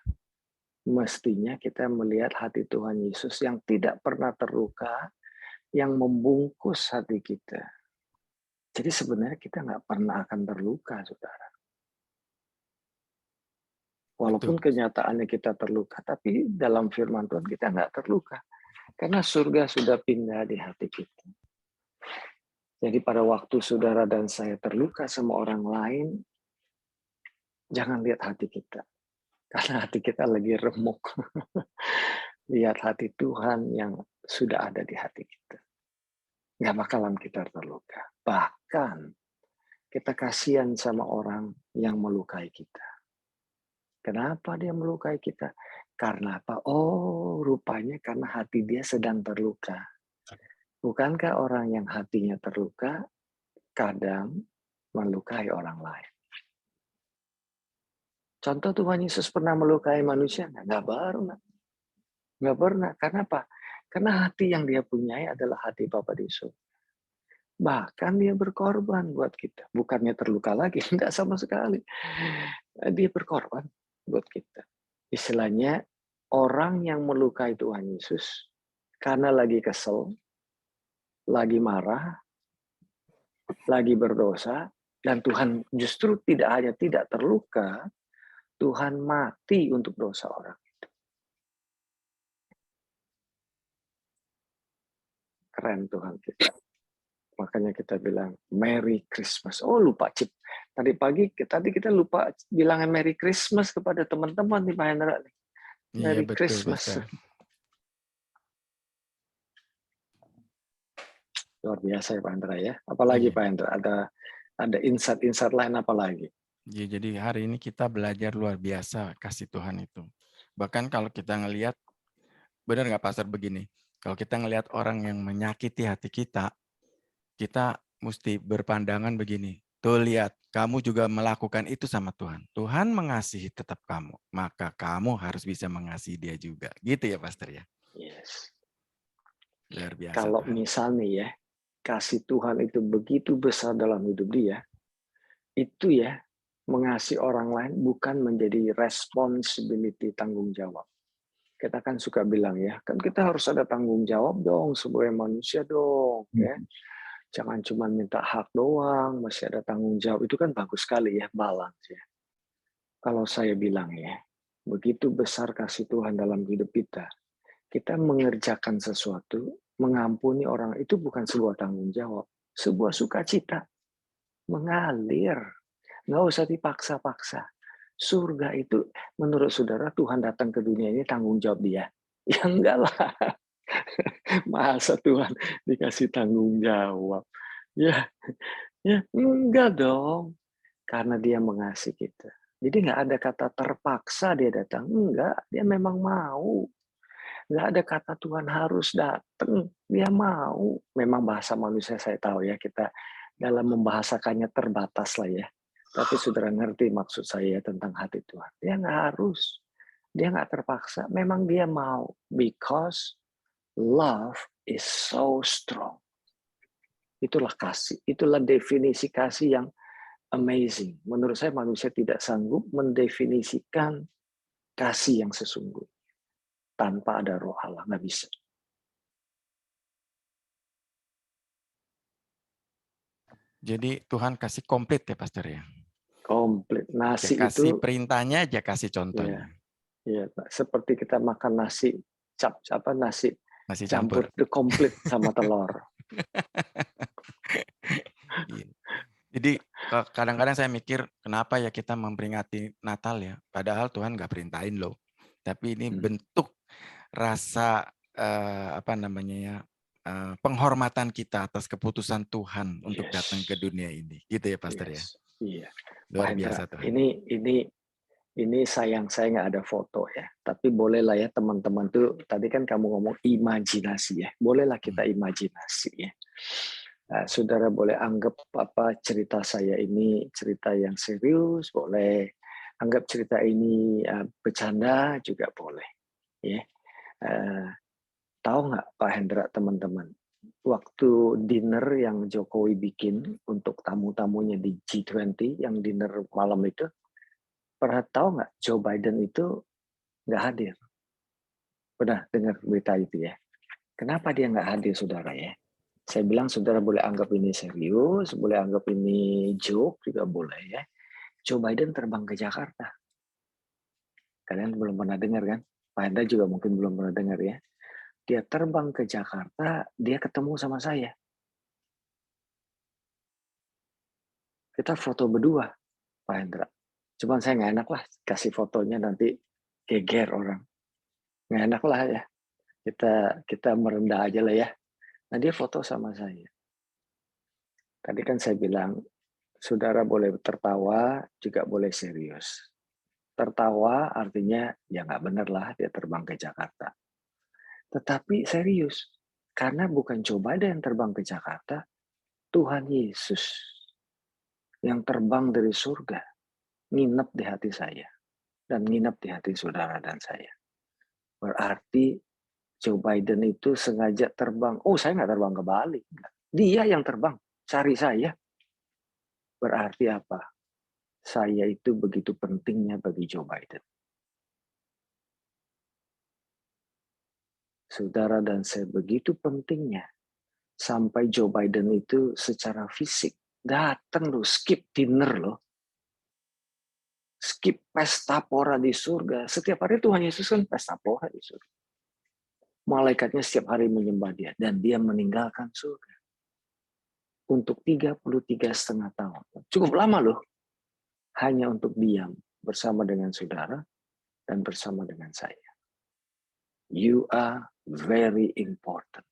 [SPEAKER 1] Mestinya kita melihat hati Tuhan Yesus yang tidak pernah terluka, yang membungkus hati kita. Jadi sebenarnya kita nggak pernah akan terluka, saudara. Walaupun kenyataannya kita terluka, tapi dalam firman Tuhan kita nggak terluka. Karena surga sudah pindah di hati kita. Jadi pada waktu saudara dan saya terluka sama orang lain, jangan lihat hati kita. Karena hati kita lagi remuk. Lihat hati Tuhan yang sudah ada di hati kita. Nggak bakalan kita terluka. Bahkan kita kasihan sama orang yang melukai kita. Kenapa dia melukai kita? Karena apa? Oh, rupanya karena hati dia sedang terluka. Bukankah orang yang hatinya terluka kadang melukai orang lain? Contoh Tuhan Yesus pernah melukai manusia? Nggak pernah. Nggak pernah. Karena apa? Karena hati yang dia punyai adalah hati Bapa di surga. Bahkan dia berkorban buat kita. Bukannya terluka lagi, enggak sama sekali. Dia berkorban buat kita. Istilahnya, orang yang melukai Tuhan Yesus karena lagi kesel, lagi marah, lagi berdosa, dan Tuhan justru tidak hanya tidak terluka, Tuhan mati untuk dosa orang. Keren Tuhan kita. Makanya kita bilang Merry Christmas. Oh lupa Cip. Tadi kita lupa bilangan Merry Christmas kepada teman-teman di Pak Hendra. Merry Christmas. Betul. Luar biasa ya Pak Hendra ya. Apalagi Pak Hendra, ada insight-insight lain apa lagi?
[SPEAKER 2] Ya, jadi hari ini kita belajar luar biasa kasih Tuhan itu. Bahkan kalau kita ngelihat, benar nggak Pastor begini? Kalau kita ngelihat orang yang menyakiti hati kita, kita mesti berpandangan begini. Tuh lihat, kamu juga melakukan itu sama Tuhan. Tuhan mengasihi tetap kamu, maka kamu harus bisa mengasihi dia juga. Gitu ya, Pastor ya?
[SPEAKER 1] Yes.
[SPEAKER 2] Luar biasa
[SPEAKER 1] Kalau
[SPEAKER 2] Tuhan.
[SPEAKER 1] misalnya ya, kasih Tuhan itu begitu besar dalam hidup dia, itu ya, mengasihi orang lain bukan menjadi responsibility, tanggung jawab. Kita kan suka bilang ya, kan kita harus ada tanggung jawab dong sebagai manusia dong, ya. Jangan cuma minta hak doang, masih ada tanggung jawab. Itu kan bagus sekali ya, balance ya. Kalau saya bilang ya, begitu besar kasih Tuhan dalam hidup kita, kita mengerjakan sesuatu, mengampuni orang itu bukan sebuah tanggung jawab, sebuah sukacita, mengalir, nggak usah dipaksa-paksa. Surga itu menurut saudara Tuhan datang ke dunia ini tanggung jawab dia? Ya enggak lah. Masa Tuhan dikasih tanggung jawab? Ya, ya enggak dong. Karena dia mengasihi kita. Jadi nggak ada kata terpaksa dia datang. Enggak, dia memang mau. Nggak ada kata Tuhan harus datang. Dia mau. Memang bahasa manusia saya tahu ya, kita dalam membahasakannya terbatas lah ya. Tapi saudara ngerti maksud saya tentang hati Tuhan. Dia nggak harus. Dia nggak terpaksa. Memang dia mau. Because love is so strong. Itulah kasih. Itulah definisi kasih yang amazing. Menurut saya manusia tidak sanggup mendefinisikan kasih yang sesungguhnya. Tanpa ada roh Allah. Nggak bisa.
[SPEAKER 2] Jadi Tuhan kasih komplit ya, Pastor ya?
[SPEAKER 1] Komplit. Nasi
[SPEAKER 2] Dia kasih
[SPEAKER 1] itu,
[SPEAKER 2] perintahnya aja, kasih
[SPEAKER 1] ya,
[SPEAKER 2] contohnya.
[SPEAKER 1] ya, seperti kita makan nasi nasi
[SPEAKER 2] Nasi
[SPEAKER 1] campur
[SPEAKER 2] campur.
[SPEAKER 1] the komplit sama telur.
[SPEAKER 2] Iya. Jadi kadang-kadang saya mikir, kenapa ya kita memperingati Natal ya? Padahal Tuhan nggak perintahin loh. Tapi ini bentuk rasa apa namanya ya, penghormatan kita atas keputusan Tuhan untuk datang ke dunia ini, gitu ya, Pastor ya.
[SPEAKER 1] Iya.
[SPEAKER 2] Luar
[SPEAKER 1] Pak Hendra,
[SPEAKER 2] biasa Tuhan.
[SPEAKER 1] ini sayang saya nggak ada foto ya. Tapi bolehlah ya teman-teman tuh. Tadi kan kamu ngomong imajinasi ya. Bolehlah kita imajinasi ya. Saudara boleh anggap apa cerita saya ini cerita yang serius, boleh. Anggap cerita ini bercanda juga boleh. Ya. Tahu nggak Pak Hendra, teman-teman, waktu dinner yang Jokowi bikin untuk tamu-tamunya di G20, yang dinner malam itu, pernah tahu nggak Joe Biden itu nggak hadir? Pernah dengar berita itu ya? Kenapa dia nggak hadir, saudara ya? Saya bilang saudara boleh anggap ini serius, boleh anggap ini joke juga boleh ya. Joe Biden terbang ke Jakarta. Kalian belum pernah dengar kan? Pak Hendra juga mungkin belum pernah dengar ya. Dia terbang ke Jakarta, dia ketemu sama saya. Kita foto berdua, Pak Hendra. Cuman saya nggak enak lah kasih fotonya, nanti geger orang. Nggak enak lah ya. Kita merendah aja lah ya. Nah dia foto sama saya. Tadi kan saya bilang, saudara boleh tertawa, juga boleh serius. Tertawa artinya ya nggak bener lah dia terbang ke Jakarta. Tetapi serius, karena bukan Joe Biden yang terbang ke Jakarta, Tuhan Yesus yang terbang dari surga, nginep di hati saya, dan nginep di hati saudara dan saya. Berarti Joe Biden itu sengaja terbang. Oh, saya nggak terbang ke Bali. Dia yang terbang, cari saya. Berarti apa? Saya itu begitu pentingnya bagi Joe Biden. Saudara dan saya begitu pentingnya. Sampai Joe Biden itu secara fisik datang loh, skip dinner loh. Skip pesta pora di surga. Setiap hari Tuhan Yesus kan pesta pora di surga. Malaikatnya setiap hari menyembah dia. Dan dia meninggalkan surga. Untuk 33,5 tahun. Cukup lama loh. Hanya untuk diam bersama dengan saudara dan bersama dengan saya. You are very important.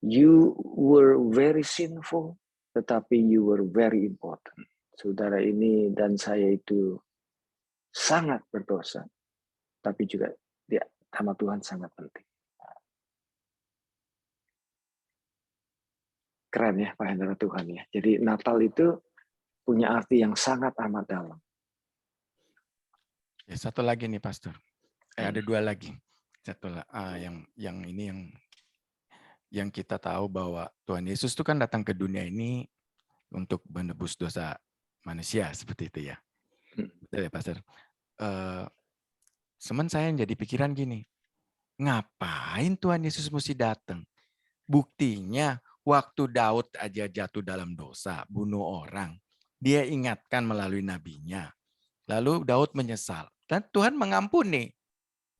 [SPEAKER 1] You were very sinful, tetapi you were very important. Saudara ini dan saya itu sangat berdosa, tapi juga dia sama Tuhan sangat penting. Keren ya Pak Hendra, Tuhan ya. Jadi Natal itu punya arti yang sangat amat dalam.
[SPEAKER 2] Ya, satu lagi nih Pastor. Ada dua lagi. Satu yang ini yang kita tahu bahwa Tuhan Yesus itu kan datang ke dunia ini untuk menebus dosa manusia, seperti itu ya. Betul ya Pastor. Semen saya yang jadi pikiran gini, ngapain Tuhan Yesus mesti datang? Buktinya waktu Daud aja jatuh dalam dosa, bunuh orang, dia ingatkan melalui nabinya. Lalu Daud menyesal dan Tuhan mengampuni.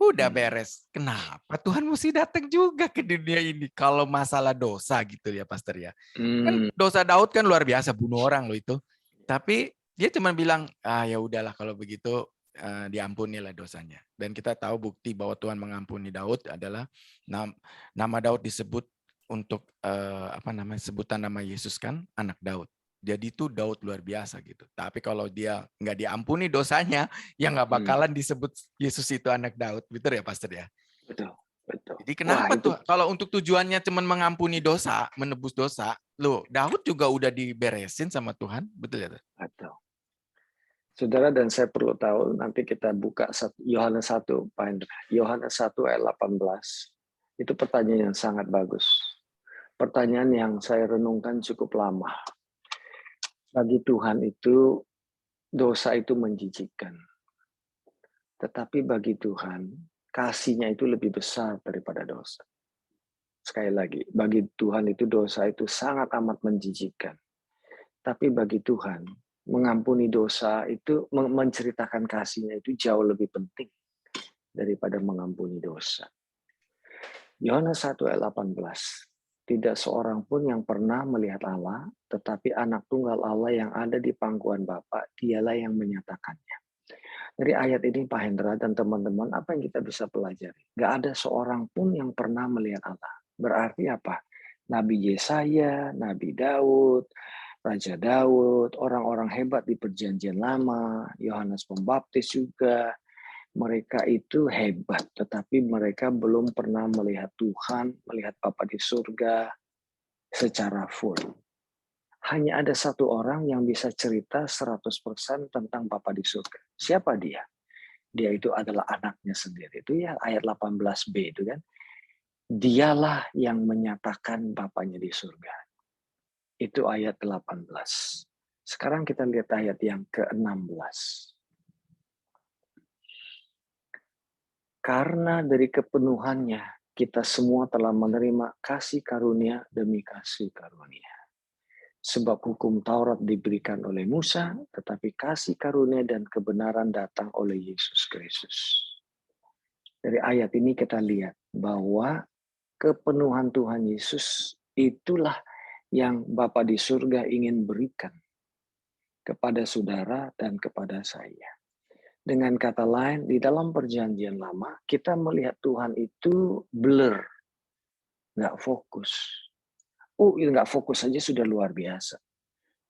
[SPEAKER 2] Udah beres. Kenapa Tuhan mesti datang juga ke dunia ini kalau masalah dosa gitu ya Pastor ya. Kan dosa Daud kan luar biasa, bunuh orang loh itu. Tapi dia cuma bilang, ya udahlah kalau begitu diampunilah dosanya. Dan kita tahu bukti bahwa Tuhan mengampuni Daud adalah nama Daud disebut untuk sebutan nama Yesus kan anak Daud. Jadi itu Daud luar biasa gitu. Tapi kalau dia nggak diampuni dosanya, ya nggak bakalan disebut Yesus itu anak Daud. Betul ya Pastor ya?
[SPEAKER 1] Betul.
[SPEAKER 2] Jadi kenapa tuh kalau untuk tujuannya cuma mengampuni dosa, menebus dosa, loh Daud juga udah diberesin sama Tuhan, betul ya?
[SPEAKER 1] Betul. Saudara, dan saya perlu tahu, nanti kita buka Yohanes 1, Pak Hendra. Yohanes 1 ayat 18. Itu pertanyaan yang sangat bagus. Pertanyaan yang saya renungkan cukup lama. Bagi Tuhan itu, dosa itu menjijikkan. Tetapi bagi Tuhan, kasih-Nya itu lebih besar daripada dosa. Sekali lagi, bagi Tuhan itu dosa itu sangat amat menjijikkan. Tapi bagi Tuhan, mengampuni dosa itu, menceritakan kasih-Nya itu jauh lebih penting daripada mengampuni dosa. Yohanes 1 ayat 18. Tidak seorang pun yang pernah melihat Allah, tetapi anak tunggal Allah yang ada di pangkuan Bapa, dialah yang menyatakannya. Dari ayat ini Pak Hendra dan teman-teman, apa yang kita bisa pelajari? Gak ada seorang pun yang pernah melihat Allah. Berarti apa? Nabi Yesaya, Nabi Daud, Raja Daud, orang-orang hebat di Perjanjian Lama, Yohanes Pembaptis juga, mereka itu hebat, tetapi mereka belum pernah melihat Tuhan, melihat Bapa di surga secara full. Hanya ada satu orang yang bisa cerita 100% tentang Bapa di surga. Siapa dia? Dia itu adalah anaknya sendiri. Itu ya ayat 18b itu kan. Dialah yang menyatakan Bapanya di surga. Itu ayat 18. Sekarang kita lihat ayat yang ke-16. Karena dari kepenuhannya, kita semua telah menerima kasih karunia demi kasih karunia. Sebab hukum Taurat diberikan oleh Musa, tetapi kasih karunia dan kebenaran datang oleh Yesus Kristus. Dari ayat ini kita lihat bahwa kepenuhan Tuhan Yesus itulah yang Bapa di surga ingin berikan kepada saudara dan kepada saya. Dengan kata lain, di dalam perjanjian lama, kita melihat Tuhan itu blur, nggak fokus. Nggak fokus saja sudah luar biasa.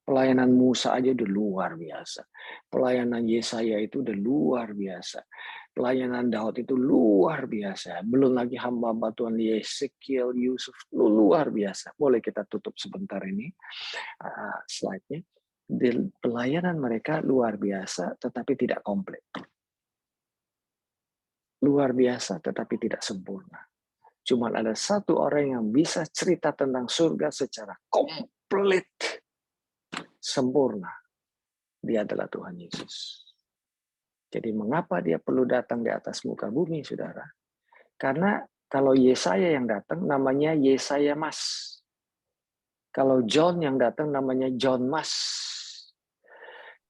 [SPEAKER 1] Pelayanan Musa aja udah luar biasa. Pelayanan Yesaya itu udah luar biasa. Pelayanan Daud itu luar biasa. Belum lagi hamba-hamba Tuhan Yeskiel, Yusuf, luar biasa. Boleh kita tutup sebentar ini slide-nya. Pelayanan mereka luar biasa, tetapi tidak komplit. Luar biasa, tetapi tidak sempurna. Cuma ada satu orang yang bisa cerita tentang surga secara komplit, sempurna. Dia adalah Tuhan Yesus. Jadi mengapa dia perlu datang di atas muka bumi, saudara? Karena kalau Yesaya yang datang, namanya Yesaya Mas. Kalau John yang datang, namanya John Mas.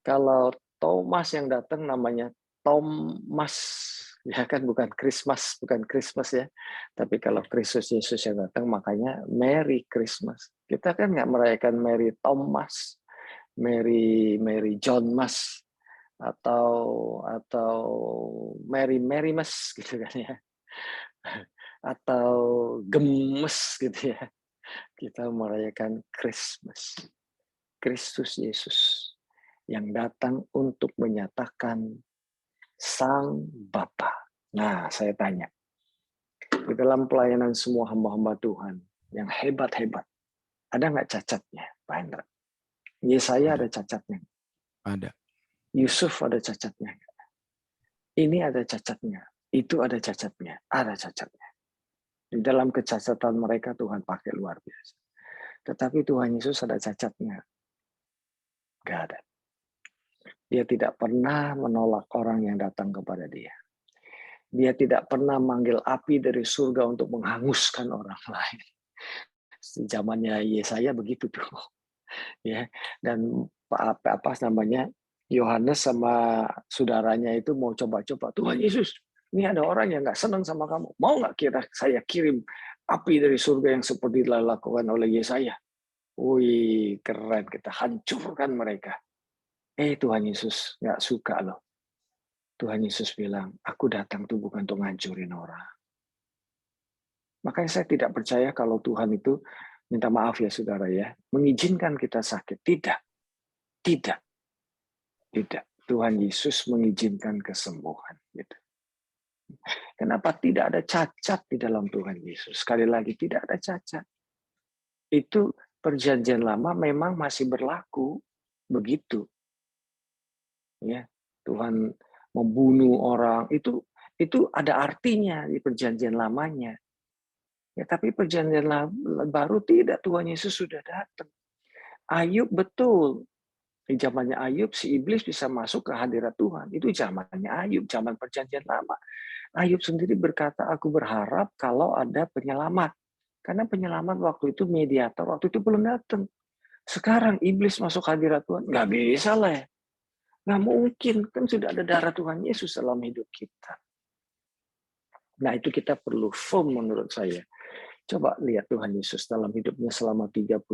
[SPEAKER 1] Kalau Thomas yang datang namanya Thomas, ya kan bukan Christmas ya. Tapi kalau Kristus Yesus yang datang makanya Merry Christmas. Kita kan nggak merayakan Merry Thomas, Merry John Mas atau Merry Mas gitu kan ya. Atau gemes gitu ya. Kita merayakan Christmas. Kristus Yesus yang datang untuk menyatakan Sang Bapa. Nah, saya tanya, di dalam pelayanan semua hamba-hamba Tuhan yang hebat-hebat, Ada nggak cacatnya, Pak Hendra? Yesaya ada cacatnya.
[SPEAKER 2] Ada.
[SPEAKER 1] Yusuf ada cacatnya. Ini ada cacatnya. Itu ada cacatnya. Ada cacatnya. Di dalam kecacatan mereka Tuhan pakai luar biasa. Tetapi Tuhan Yesus ada cacatnya. Gak ada. Dia tidak pernah menolak orang yang datang kepada dia. Dia tidak pernah manggil api dari surga untuk menghanguskan orang lain. Zamannya Yesaya begitu tuh. Ya, dan apa namanya? Yohanes sama saudaranya itu mau coba-coba. Tuhan Yesus, ini ada orang yang nggak senang sama kamu. Mau nggak kira saya kirim api dari surga yang seperti dilakukan oleh Yesaya? Wih, keren, kita hancurkan mereka. Tuhan Yesus nggak suka loh. Tuhan Yesus bilang, aku datang tuh bukan untuk ngancurin orang. Makanya saya tidak percaya kalau Tuhan itu, minta maaf ya saudara ya, mengizinkan kita sakit. Tidak. Tidak. Tidak. Tuhan Yesus mengizinkan kesembuhan. Gitu. Kenapa tidak ada cacat di dalam Tuhan Yesus? Sekali lagi, tidak ada cacat. Itu perjanjian lama memang masih berlaku. Begitu. Ya, Tuhan membunuh orang, itu ada artinya di perjanjian lamanya. Ya, tapi perjanjian baru tidak, Tuhan Yesus sudah datang. Ayub betul. Di zamannya Ayub, si iblis bisa masuk ke hadirat Tuhan. Itu zamannya Ayub, zaman perjanjian lama. Ayub sendiri berkata, aku berharap kalau ada penyelamat. Karena penyelamat waktu itu, mediator waktu itu belum datang. Sekarang iblis masuk hadirat Tuhan. Nggak bisa lah ya. Nggak mungkin. Kan sudah ada darah Tuhan Yesus dalam hidup kita. Nah itu kita perlu firm menurut saya. Coba lihat Tuhan Yesus dalam hidupnya selama 33,5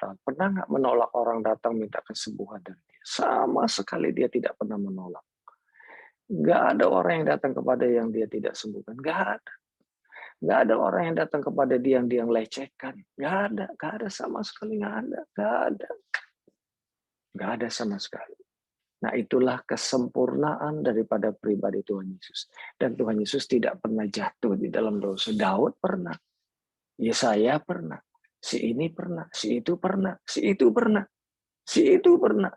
[SPEAKER 1] tahun. Pernah nggak menolak orang datang minta kesembuhan dari dia? Sama sekali dia tidak pernah menolak. Nggak ada orang yang datang kepada yang dia tidak sembuhkan. Nggak ada. Nggak ada orang yang datang kepada dia yang dia lecehkan. Nggak ada. Nggak ada sama sekali. Nggak ada. Nggak ada. Nggak ada sama sekali. Nah itulah kesempurnaan daripada pribadi Tuhan Yesus. Dan Tuhan Yesus tidak pernah jatuh di dalam dosa. Daud pernah. Yesaya pernah, si ini pernah, si itu pernah, si itu pernah, si itu pernah.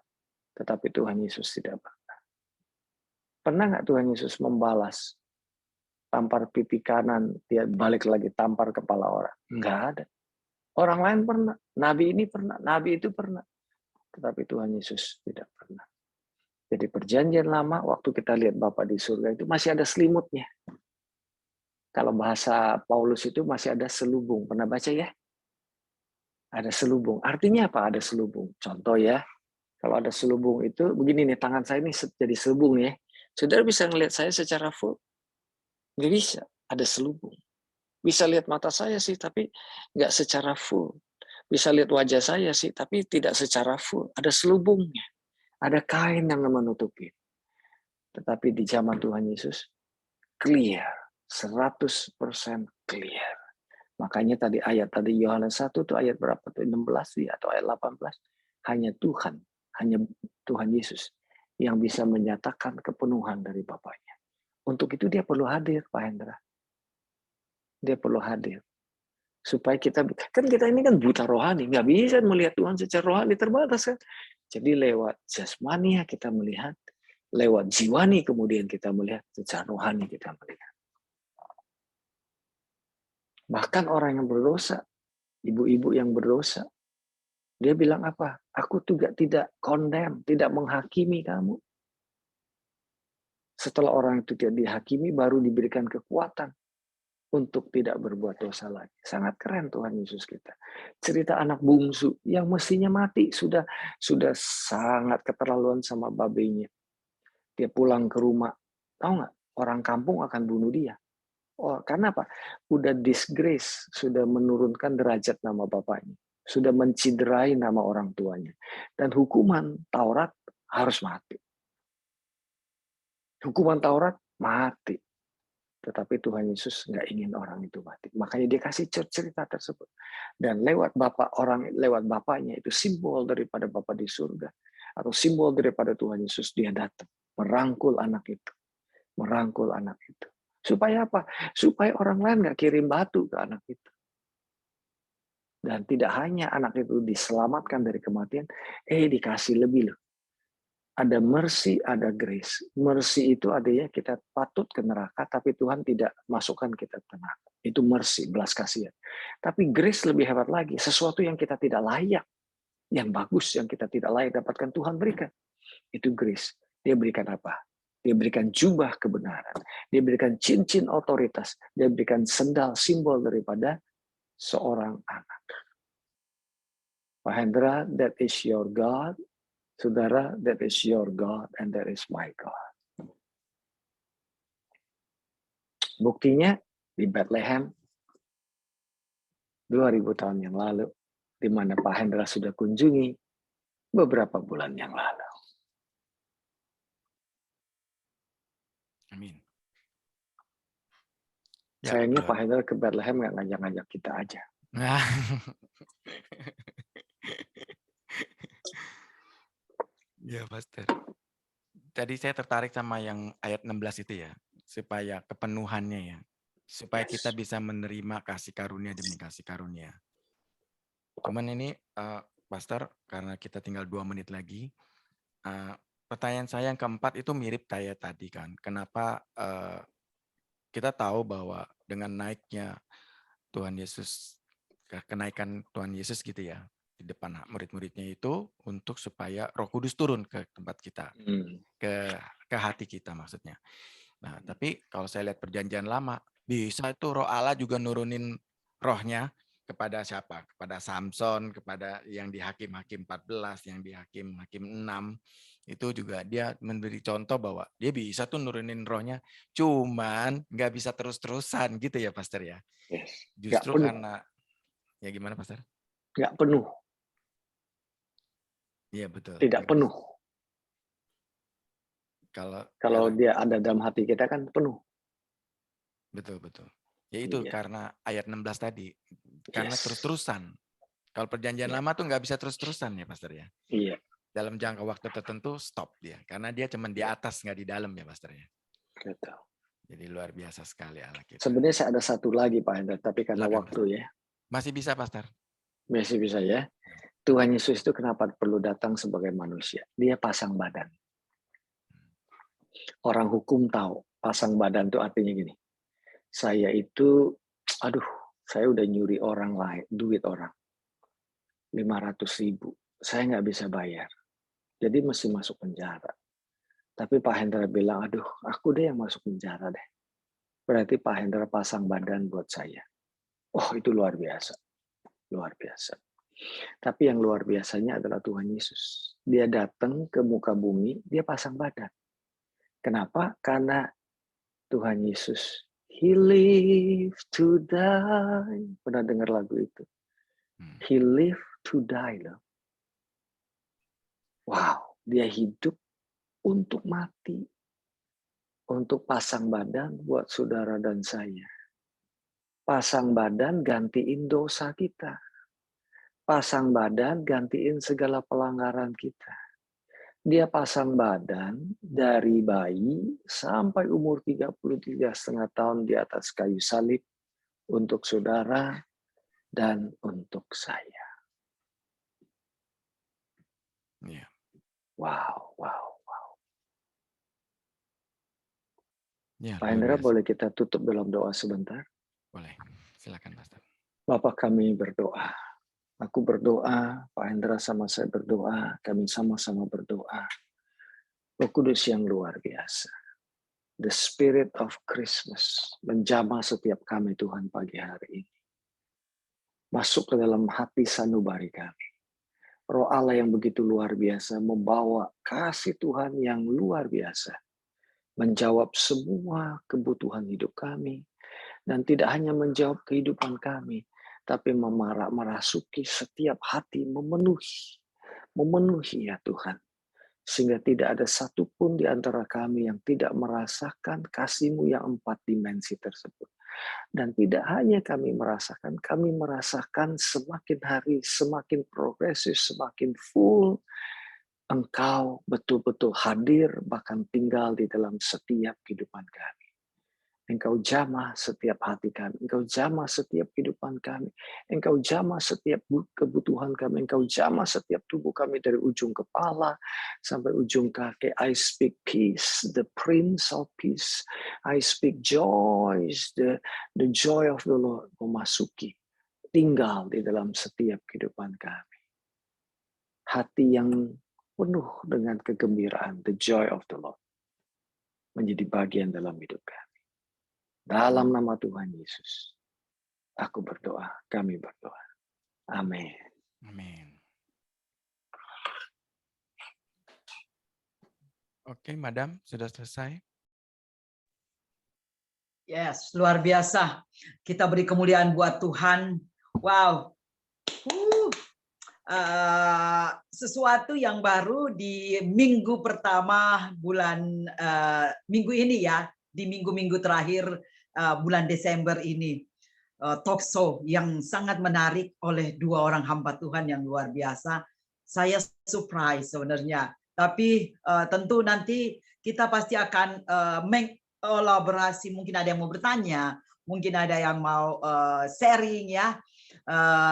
[SPEAKER 1] Tetapi Tuhan Yesus tidak pernah. Pernah nggak Tuhan Yesus membalas? Tampar pipi kanan, dia balik lagi tampar kepala orang. Nggak ada. Orang lain pernah, nabi ini pernah, nabi itu pernah. Tetapi Tuhan Yesus tidak pernah. Jadi perjanjian lama, waktu kita lihat Bapa di surga itu masih ada selimutnya. Kalau bahasa Paulus itu masih ada selubung. Pernah baca ya? Ada selubung. Artinya apa ada selubung? Contoh ya, kalau ada selubung itu, begini nih, tangan saya ini jadi selubung ya. Saudara bisa ngelihat saya secara full? Nggak bisa, ada selubung. Bisa lihat mata saya sih, tapi nggak secara full. Bisa lihat wajah saya sih, tapi tidak secara full. Ada selubungnya. Ada kain yang menutupi. Tetapi di zaman Tuhan Yesus, clear. 100% clear. Makanya tadi ayat tadi Yohanes 1 itu ayat berapa tuh? 16 atau ayat 18. Hanya Tuhan Yesus yang bisa menyatakan kepenuhan dari Bapaknya. Untuk itu dia perlu hadir, Pak Hendra. Dia perlu hadir. Supaya kita ini kan buta rohani, nggak bisa melihat Tuhan secara rohani, terbatas kan. Jadi lewat jasmani kita melihat, lewat jiwani kemudian kita melihat, secara rohani kita melihat. Bahkan orang yang berdosa, ibu-ibu yang berdosa, dia bilang apa? Aku juga tidak condemn, tidak menghakimi kamu. Setelah orang itu tidak dihakimi, baru diberikan kekuatan untuk tidak berbuat dosa lagi. Sangat keren Tuhan Yesus kita. Cerita anak bungsu yang mestinya mati, sudah sangat keterlaluan sama babenya. Dia pulang ke rumah, tahu nggak? Orang kampung akan bunuh dia. Oh, karena apa? Udah disgrace, sudah menurunkan derajat nama bapaknya. Sudah menciderai nama orang tuanya. Dan hukuman Taurat harus mati. Hukuman Taurat mati. Tetapi Tuhan Yesus nggak ingin orang itu mati. Makanya dia kasih cerita tersebut. Dan lewat bapaknya itu simbol daripada Bapa di surga. Atau simbol daripada Tuhan Yesus, dia datang. Merangkul anak itu. Merangkul anak itu. Supaya apa? Supaya orang lain nggak kirim batu ke anak itu. Dan tidak hanya anak itu diselamatkan dari kematian, dikasih lebih loh. Ada mercy, ada grace. Mercy itu artinya kita patut ke neraka, tapi Tuhan tidak masukkan kita ke neraka. Itu mercy, belas kasihan. Tapi grace lebih hebat lagi. Sesuatu yang kita tidak layak, yang bagus, yang kita tidak layak dapatkan, Tuhan berikan. Itu grace. Dia berikan apa? Dia berikan jubah kebenaran. Dia berikan cincin otoritas. Dia berikan sendal, simbol daripada seorang anak. Pak Hendra, that is your God. Saudara, that is your God and that is my God. Buktinya di Bethlehem 2000 tahun yang lalu, di mana Pak Hendra sudah kunjungi beberapa bulan yang lalu.
[SPEAKER 2] Amin. Ya,
[SPEAKER 1] Sayangnya Pak Hendra ke Bethlehem nggak ngajak-ngajak kita aja.
[SPEAKER 2] Nah. Ya, Pastor. Tadi saya tertarik sama yang ayat 16 itu ya, supaya kepenuhannya ya, supaya kita bisa menerima kasih karunia demi kasih karunia. Cuman ini, Pastor, karena kita tinggal 2 menit lagi, pertanyaan saya yang keempat itu mirip kayak tadi kan, kenapa kita tahu bahwa dengan naiknya Tuhan Yesus, kenaikan Tuhan Yesus gitu ya, di depan murid-muridnya itu untuk supaya Roh Kudus turun ke tempat kita, ke hati kita maksudnya. Nah, tapi kalau saya lihat perjanjian lama, bisa itu Roh Allah juga nurunin rohnya kepada siapa? Kepada Samson, kepada yang di Hakim-Hakim 14, yang di Hakim-Hakim 6. Itu juga dia memberi contoh bahwa dia bisa tuh nurunin rohnya, cuman nggak bisa terus-terusan gitu ya, Pastor ya.
[SPEAKER 1] Yes.
[SPEAKER 2] Justru karena, ya gimana Pastor?
[SPEAKER 1] Nggak penuh.
[SPEAKER 2] Iya betul.
[SPEAKER 1] Tidak penuh.
[SPEAKER 2] Kalau
[SPEAKER 1] dia ada dalam hati kita kan penuh.
[SPEAKER 2] Betul. Ya itu karena ayat 16 tadi. Karena terus-terusan. Kalau perjanjian lama tuh nggak bisa terus-terusan ya Pastor ya.
[SPEAKER 1] Iya.
[SPEAKER 2] Dalam jangka waktu tertentu stop dia. Karena dia cuma di atas nggak di dalam ya Pastor ya.
[SPEAKER 1] Betul.
[SPEAKER 2] Jadi luar biasa sekali Allah kita.
[SPEAKER 1] Sebenarnya saya ada satu lagi Pak Hendra, tapi karena waktu Pastor. Ya.
[SPEAKER 2] Masih bisa Pastor?
[SPEAKER 1] Masih bisa ya. Tuhan Yesus itu kenapa perlu datang sebagai manusia? Dia pasang badan. Orang hukum tahu, pasang badan itu artinya gini. Saya itu, saya udah nyuri orang lain, duit orang. 500.000. Saya nggak bisa bayar. Jadi mesti masuk penjara. Tapi Pak Hendra bilang, aku deh yang masuk penjara deh. Berarti Pak Hendra pasang badan buat saya. Oh, itu luar biasa. Luar biasa. Tapi yang luar biasanya adalah Tuhan Yesus. Dia datang ke muka bumi, dia pasang badan. Kenapa? Karena Tuhan Yesus, He lived to die. Pernah dengar lagu itu? He lived to die. Loh. Wow, dia hidup untuk mati. Untuk pasang badan buat saudara dan saya. Pasang badan gantiin dosa kita. Pasang badan gantiin segala pelanggaran kita. Dia pasang badan dari bayi sampai umur 33,5 tahun di atas kayu salib untuk saudara dan untuk saya.
[SPEAKER 2] Yeah.
[SPEAKER 1] Wow.
[SPEAKER 2] Ya,
[SPEAKER 1] Pak Hendra, boleh kita tutup dalam doa sebentar?
[SPEAKER 2] Boleh, silakan Pastor.
[SPEAKER 1] Bapak kami berdoa. Aku berdoa, Pak Hendra sama saya berdoa, kami sama-sama berdoa. Roh Kudus yang luar biasa. The Spirit of Christmas menjamah setiap kami Tuhan pagi hari ini. Masuk ke dalam hati sanubari kami. Roh Allah yang begitu luar biasa membawa kasih Tuhan yang luar biasa. Menjawab semua kebutuhan hidup kami. Dan tidak hanya menjawab kehidupan kami, tapi merasuki setiap hati, memenuhi ya Tuhan. Sehingga tidak ada satupun di antara kami yang tidak merasakan kasih-Mu yang 4 dimensi tersebut. Dan tidak hanya kami merasakan semakin hari, semakin progresif, semakin full, Engkau betul-betul hadir, bahkan tinggal di dalam setiap kehidupan kami. Engkau jamah setiap hati kami, Engkau jamah setiap kehidupan kami, Engkau jamah setiap kebutuhan kami, Engkau jamah setiap tubuh kami dari ujung kepala sampai ujung kaki. I speak peace, the Prince of Peace. I speak joy, the joy of the Lord memasuki, tinggal di dalam setiap kehidupan kami. Hati yang penuh dengan kegembiraan, the joy of the Lord, menjadi bagian dalam hidup kami. Dalam nama Tuhan Yesus, aku berdoa, kami berdoa. Amin.
[SPEAKER 2] Amin. Oke, Madam, sudah selesai?
[SPEAKER 3] Yes, luar biasa. Kita beri kemuliaan buat Tuhan. Wow. Sesuatu yang baru di minggu pertama bulan minggu ini ya, di minggu-minggu terakhir bulan Desember ini. Talk show yang sangat menarik oleh dua orang hamba Tuhan yang luar biasa. Saya surprise sebenarnya. Tapi tentu nanti kita pasti akan mengelaborasi. Mungkin ada yang mau bertanya, mungkin ada yang mau sharing ya.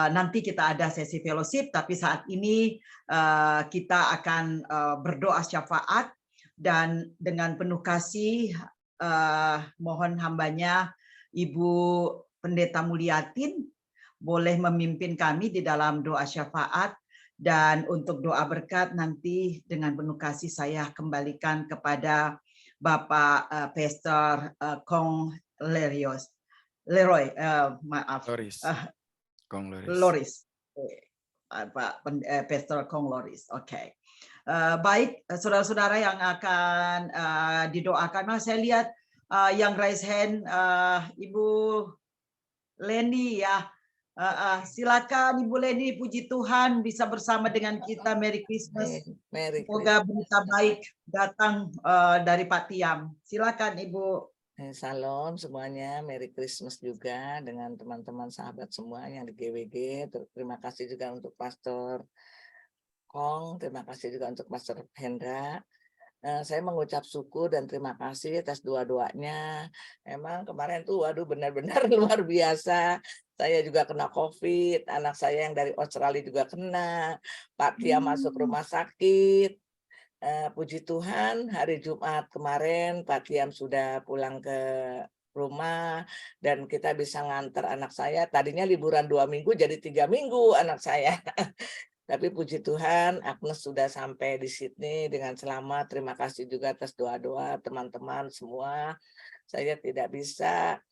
[SPEAKER 3] Nanti kita ada sesi fellowship, tapi saat ini kita akan berdoa syafaat dan dengan penuh kasih mohon hambanya Ibu Pendeta Mulyatin boleh memimpin kami di dalam doa syafaat, dan untuk doa berkat nanti dengan penuh kasih saya kembalikan kepada Bapak Pastor Kong Leroy, maaf. Loris. Pak Pastor Kong Loris. Oke. Baik, saudara-saudara yang akan didoakan. Saya lihat yang raise hand Ibu Leni ya. Silakan Ibu Leni, puji Tuhan bisa bersama dengan kita. Merry Christmas. Semoga berita baik datang dari Pak Tiam. Silakan Ibu.
[SPEAKER 6] Salam semuanya, Merry Christmas juga dengan teman-teman sahabat semua yang di GWG. Terima kasih juga untuk Pastor Kong, terima kasih juga untuk Pastor Hendra. Saya mengucap syukur dan terima kasih atas doa-doanya. Emang kemarin tuh waduh benar-benar luar biasa. Saya juga kena COVID, anak saya yang dari Australia juga kena, Pak Tia masuk rumah sakit. Puji Tuhan hari Jumat kemarin Pak Tiam sudah pulang ke rumah dan kita bisa ngantar anak saya. Tadinya liburan 2 minggu jadi 3 minggu anak saya. Tapi puji Tuhan, Agnes sudah sampai di Sydney dengan selamat. Terima kasih juga atas doa-doa teman-teman semua. Saya tidak bisa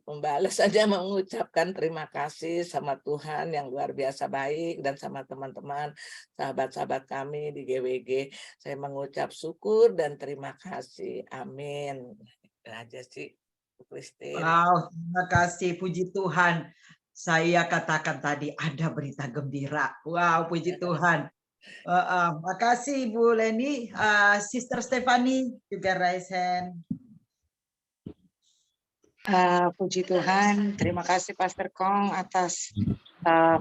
[SPEAKER 6] membalas saja mengucapkan terima kasih sama Tuhan yang luar biasa baik dan sama teman-teman sahabat-sahabat kami di GWG. Saya mengucap syukur dan terima kasih. Amin. Aja sih, Christine.
[SPEAKER 3] Wow, terima kasih, puji Tuhan. Saya katakan tadi ada berita gembira. Wow, puji Tuhan. Makasih Ibu Leni. Sister Stephanie juga raise hand.
[SPEAKER 4] Puji Tuhan, terima kasih Pastor Kong atas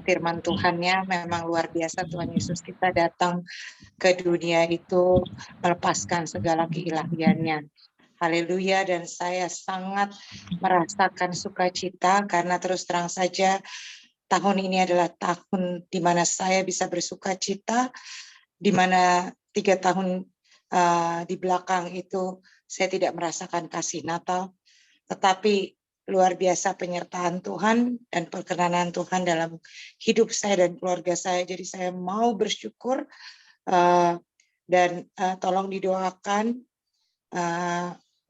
[SPEAKER 4] firman Tuhannya. Memang luar biasa Tuhan Yesus kita datang ke dunia itu melepaskan segala keilahiannya. Haleluya, dan saya sangat merasakan sukacita karena terus terang saja tahun ini adalah tahun di mana saya bisa bersukacita, di mana 3 tahun di belakang itu saya tidak merasakan kasih Natal, tetapi luar biasa penyertaan Tuhan dan perkenanan Tuhan dalam hidup saya dan keluarga saya. Jadi saya mau bersyukur dan tolong didoakan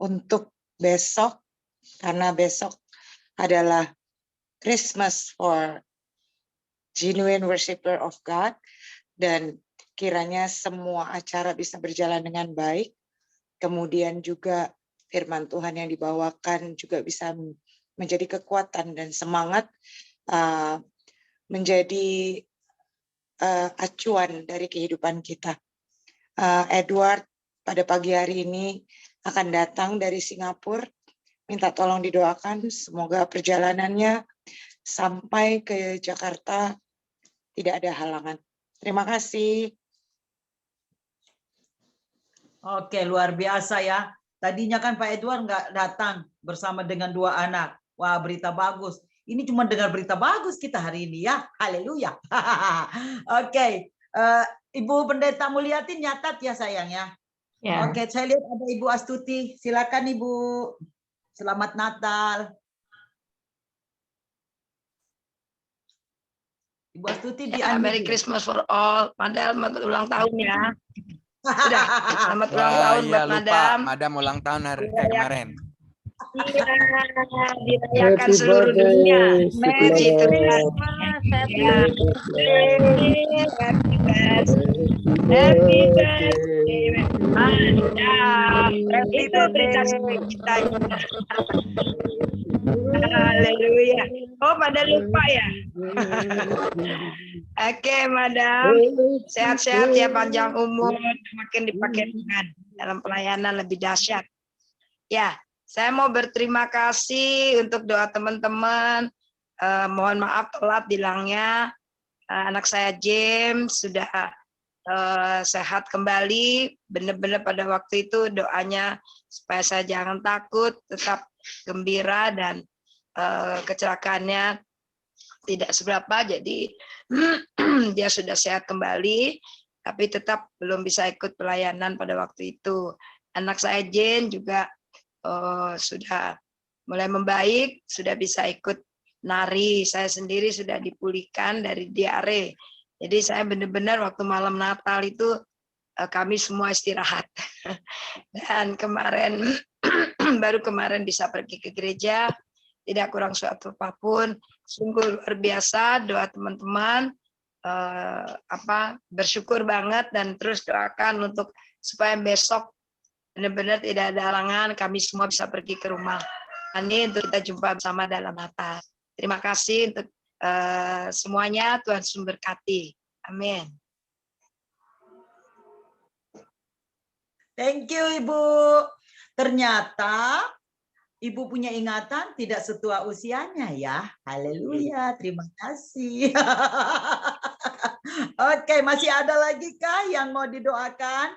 [SPEAKER 4] untuk besok, karena besok adalah Christmas for genuine worshiper of God, dan kiranya semua acara bisa berjalan dengan baik. Kemudian juga firman Tuhan yang dibawakan juga bisa menjadi kekuatan dan semangat, menjadi acuan dari kehidupan kita. Edward pada pagi hari ini akan datang dari Singapura, minta tolong didoakan semoga perjalanannya sampai ke Jakarta tidak ada halangan. Terima kasih.
[SPEAKER 3] Oke, luar biasa ya. Tadinya kan Pak Edward nggak datang bersama dengan 2 anak. Wah, berita bagus. Ini cuma dengar berita bagus kita hari ini ya. Haleluya. Oke, Ibu Pendeta Mulyatin nyatat ya sayang ya.
[SPEAKER 7] Ya.
[SPEAKER 3] Oke, saya lihat ada Ibu Astuti. Silakan Ibu. Selamat Natal. Ibu Astuti di
[SPEAKER 7] Merry Christmas for all. Madam, selamat ulang tahun ya. Sudah, selamat ulang tahun buat Madam.
[SPEAKER 2] Madam ulang tahun kemarin.
[SPEAKER 7] Iya, dirayakan seluruh dunia. Puji Tuhan. Happy birthday, Madam. Itu berita kita. Haleluya. Oh, pada lupa ya. Oke, Madam. Sehat-sehat ya, panjang umur, makin dipakai Tuhan dalam pelayanan lebih dahsyat. Ya, saya mau berterima kasih untuk doa teman-teman. Mohon maaf telat bilangnya. Anak saya James sudah sehat kembali. Benar-benar pada waktu itu doanya supaya saya jangan takut, tetap gembira, dan kecelakaannya tidak seberapa. Jadi dia sudah sehat kembali, tapi tetap belum bisa ikut pelayanan pada waktu itu. Anak saya Jane juga sudah mulai membaik, sudah bisa ikut nari. Saya sendiri sudah dipulihkan dari diare. Jadi saya benar-benar waktu malam Natal itu kami semua istirahat. Dan kemarin baru kemarin bisa pergi ke gereja, tidak kurang suatu apapun. Sungguh luar biasa doa teman-teman. Bersyukur banget, dan terus doakan untuk supaya besok benar-benar tidak ada halangan, kami semua bisa pergi ke rumah. Ini untuk kita jumpa bersama dalam Natal. Terima kasih untuk semuanya. Tuhan memberkati. Amin.
[SPEAKER 3] Thank you, Ibu. Ternyata Ibu punya ingatan tidak setua usianya ya. Haleluya, terima kasih. Oke, masih ada lagi kah yang mau didoakan?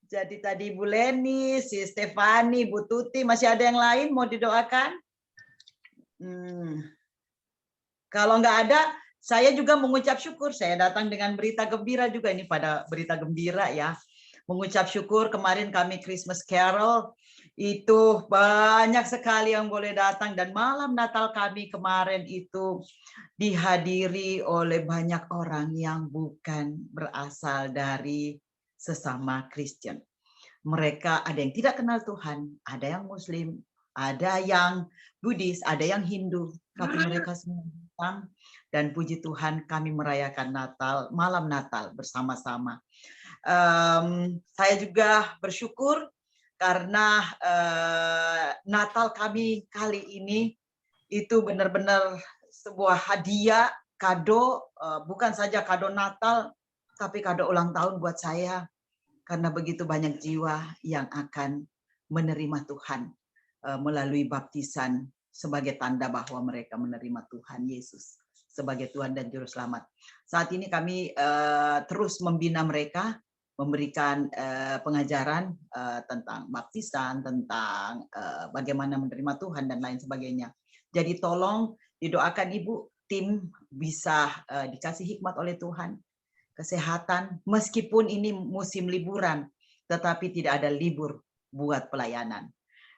[SPEAKER 3] Jadi tadi Ibu Leni, si Stefani, Bu Tuti, masih ada yang lain mau didoakan? Kalau nggak ada, saya juga mengucap syukur. Saya datang dengan berita gembira juga, ini pada berita gembira ya. Mengucap syukur, kemarin kami Christmas Carol, itu banyak sekali yang boleh datang, dan malam Natal kami kemarin itu dihadiri oleh banyak orang yang bukan berasal dari sesama Kristen. Mereka ada yang tidak kenal Tuhan, ada yang Muslim, ada yang Buddhis, ada yang Hindu, tapi mereka semua datang, dan puji Tuhan kami merayakan Natal, malam Natal bersama-sama. Saya juga bersyukur karena Natal kami kali ini itu benar-benar sebuah hadiah, kado, bukan saja kado Natal, tapi kado ulang tahun buat saya, karena begitu banyak jiwa yang akan menerima Tuhan melalui baptisan sebagai tanda bahwa mereka menerima Tuhan Yesus sebagai Tuhan dan Juru Selamat. Saat ini kami terus membina mereka, memberikan pengajaran tentang baptisan, tentang bagaimana menerima Tuhan dan lain sebagainya. Jadi tolong didoakan Ibu, tim bisa dikasih hikmat oleh Tuhan, kesehatan, meskipun ini musim liburan, tetapi tidak ada libur buat pelayanan.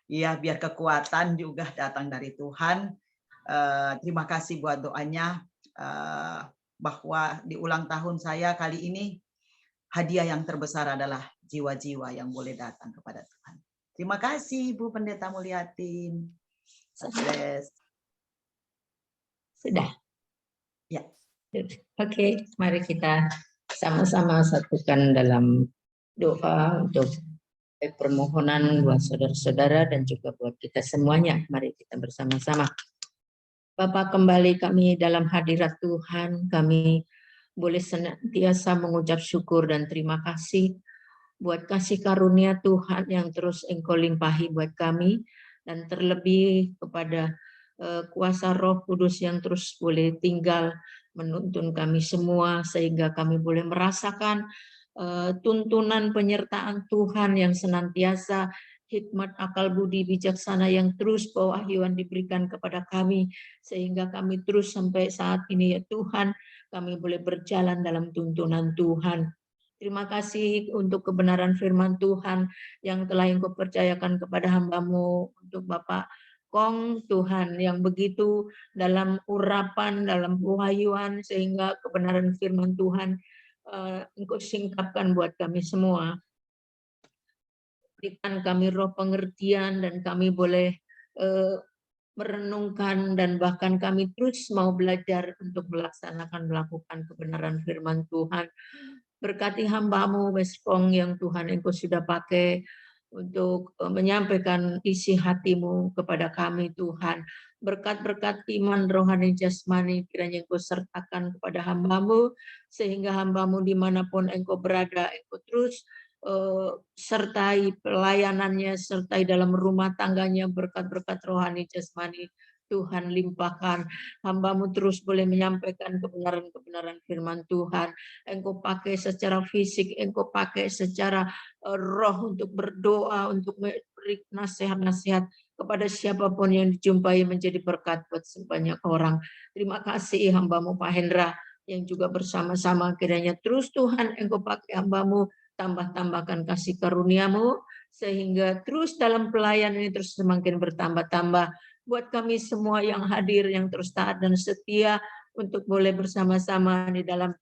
[SPEAKER 3] Ya, biar kekuatan juga datang dari Tuhan. Terima kasih buat doanya, bahwa di ulang tahun saya kali ini, hadiah yang terbesar adalah jiwa-jiwa yang boleh datang kepada Tuhan. Terima kasih Ibu Pendeta Mulyatin. Sukses.
[SPEAKER 7] Sudah?
[SPEAKER 3] Ya.
[SPEAKER 7] Oke, mari kita sama-sama satukan dalam doa untuk permohonan buat saudara-saudara dan juga buat kita semuanya. Mari kita bersama-sama. Bapa, kembali kami dalam hadirat Tuhan, kami boleh senantiasa mengucap syukur dan terima kasih buat kasih karunia Tuhan yang terus Engkau limpahi buat kami, dan terlebih kepada kuasa Roh Kudus yang terus boleh tinggal menuntun kami semua, sehingga kami boleh merasakan tuntunan penyertaan Tuhan yang senantiasa
[SPEAKER 8] hikmat, akal budi, bijaksana yang terus pewahyuan diberikan kepada kami, sehingga kami terus sampai saat ini ya Tuhan, kami boleh berjalan dalam tuntunan Tuhan. Terima kasih untuk kebenaran firman Tuhan yang telah Engkau percayakan kepada hamba-Mu, untuk Bapak Kong Tuhan, yang begitu dalam urapan, dalam pewahyuan, sehingga kebenaran firman Tuhan Engkau singkapkan buat kami semua. Berikan kami roh pengertian dan kami boleh merenungkan, dan bahkan kami terus mau belajar untuk melakukan kebenaran firman Tuhan. Berkati hamba-Mu Bespong yang Tuhan Engkau sudah pakai untuk menyampaikan isi hati-Mu kepada kami Tuhan. Berkat-berkat iman rohani jasmani kiranya Engkau sertakan kepada hamba-Mu, sehingga hamba-Mu dimanapun Engkau berada, Engkau terus sertai pelayanannya, sertai dalam rumah tangganya, berkat-berkat rohani jasmani Tuhan limpahkan. Hamba-Mu terus boleh menyampaikan kebenaran-kebenaran firman Tuhan. Engkau pakai secara fisik, Engkau pakai secara roh untuk berdoa, untuk memberi nasihat-nasihat kepada siapapun yang dijumpai, menjadi berkat buat sebanyak orang. Terima kasih hamba-Mu Pak Hendra yang juga bersama-sama, kiranya terus Tuhan Engkau pakai hamba-Mu, tambah-tambahkan kasih karunia-Mu, sehingga terus dalam pelayanan ini terus semakin bertambah-tambah. Buat kami semua yang hadir, yang terus taat dan setia untuk boleh bersama-sama di dalam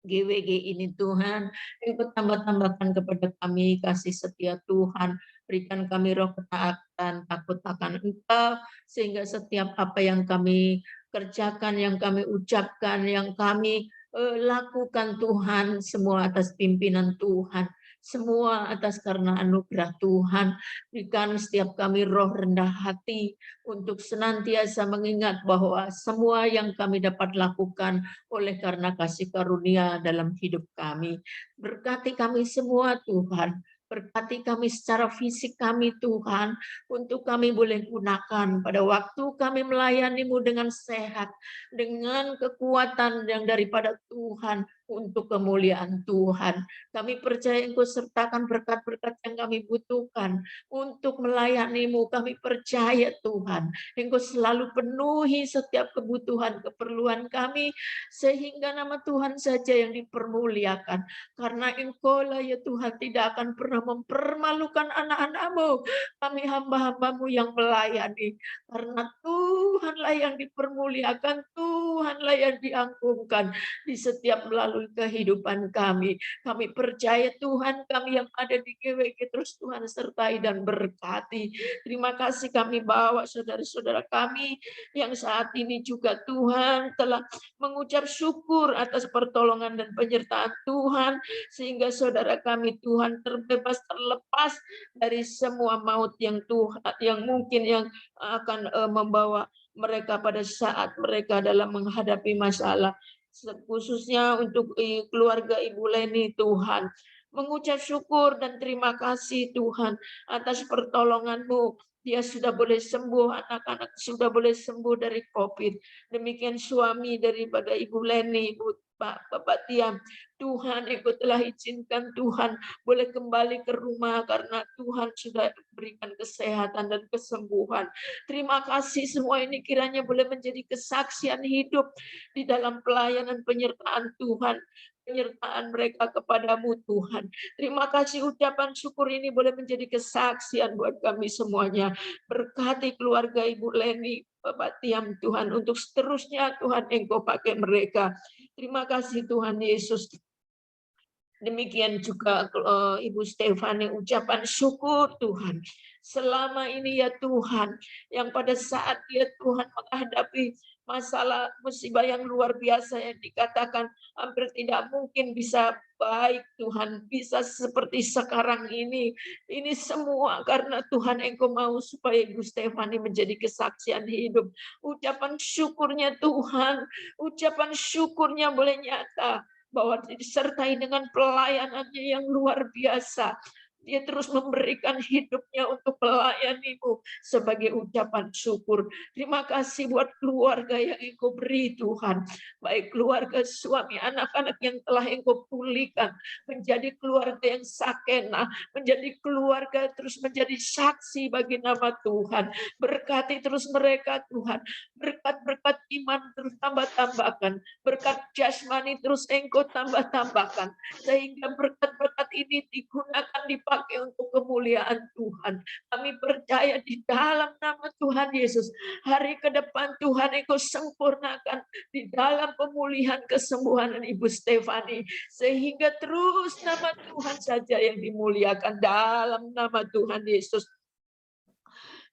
[SPEAKER 8] GWG ini Tuhan, Engkau tambah-tambahkan kepada kami kasih setia Tuhan, berikan kami roh ketaatan, takut akan Engkau, sehingga setiap apa yang kami kerjakan, yang kami ucapkan, yang kami lakukan Tuhan, semua atas pimpinan Tuhan, semua atas karena anugerah Tuhan. Berikan setiap kami roh rendah hati untuk senantiasa mengingat bahwa semua yang kami dapat lakukan oleh karena kasih karunia dalam hidup kami. Berkati kami semua Tuhan, berkati kami secara fisik kami Tuhan, untuk kami boleh gunakan pada waktu kami melayani-Mu dengan sehat, dengan kekuatan yang daripada Tuhan, untuk kemuliaan Tuhan. Kami percaya Engkau sertakan berkat-berkat yang kami butuhkan untuk melayani-Mu. Kami percaya Tuhan, Engkau selalu penuhi setiap kebutuhan, keperluan kami, sehingga nama Tuhan saja yang dipermuliakan. Karena Engkau lah ya Tuhan tidak akan pernah mempermalukan anak-anak-Mu, kami hamba-hamba-Mu yang melayani. Karena Tuhanlah yang dipermuliakan, Tuhanlah yang diagungkan di setiap melalui kehidupan kami. Kami percaya Tuhan, kami yang ada di GWG terus Tuhan sertai dan berkati. Terima kasih kami bawa saudara-saudara kami yang saat ini juga Tuhan telah mengucap syukur atas pertolongan dan penyertaan Tuhan, sehingga saudara kami Tuhan terbebas, terlepas dari semua maut yang mungkin yang akan membawa mereka pada saat mereka dalam menghadapi masalah, khususnya untuk keluarga Ibu Leni Tuhan. Mengucap syukur dan terima kasih Tuhan atas pertolongan-Mu. Dia sudah boleh sembuh, anak-anak sudah boleh sembuh dari COVID. Demikian suami daripada Ibu Leni, Bapak Tiam. Tuhan, Engkau telah izinkan Tuhan boleh kembali ke rumah karena Tuhan sudah berikan kesehatan dan kesembuhan. Terima kasih, semua ini kiranya boleh menjadi kesaksian hidup di dalam pelayanan penyertaan Tuhan, penyertaan mereka kepadamu Tuhan. Terima kasih, ucapan syukur ini boleh menjadi kesaksian buat kami semuanya. Berkati keluarga Ibu Leni, Bapak Tiam Tuhan, untuk seterusnya Tuhan Engkau pakai mereka. Terima kasih Tuhan Yesus. Demikian juga Ibu Stefani, ucapan syukur Tuhan. Selama ini ya Tuhan, yang pada saat dia Tuhan menghadapi masalah musibah yang luar biasa yang dikatakan hampir tidak mungkin bisa baik Tuhan, bisa seperti sekarang ini. Ini semua karena Tuhan Engkau mau supaya Ibu Stefani menjadi kesaksian hidup. Ucapan syukurnya Tuhan, ucapan syukurnya boleh nyata, bahwa disertai dengan pelayanannya yang luar biasa. Dia terus memberikan hidupnya untuk melayani-Mu sebagai ucapan syukur. Terima kasih buat keluarga yang Engkau beri Tuhan. Baik keluarga suami, anak-anak yang telah Engkau pulihkan. Menjadi keluarga yang sakenah. Menjadi keluarga terus menjadi saksi bagi nama Tuhan. Berkati terus mereka Tuhan. Berkat-berkat iman terus tambah-tambahkan. Berkat jasmani terus Engkau tambah-tambahkan. Sehingga berkat-berkat ini digunakan, dipakai untuk kemuliaan Tuhan. Kami percaya di dalam nama Tuhan Yesus, hari ke depan Tuhan Engkau sempurnakan di dalam pemulihan kesembuhan Ibu Stefani, sehingga terus nama Tuhan saja yang dimuliakan dalam nama Tuhan Yesus.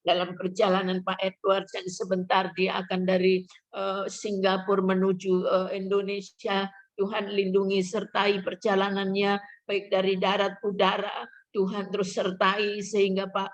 [SPEAKER 8] Dalam perjalanan Pak Edward yang sebentar dia akan dari Singapura menuju Indonesia, Tuhan lindungi sertai perjalanannya baik dari darat udara, Tuhan terus sertai sehingga Pak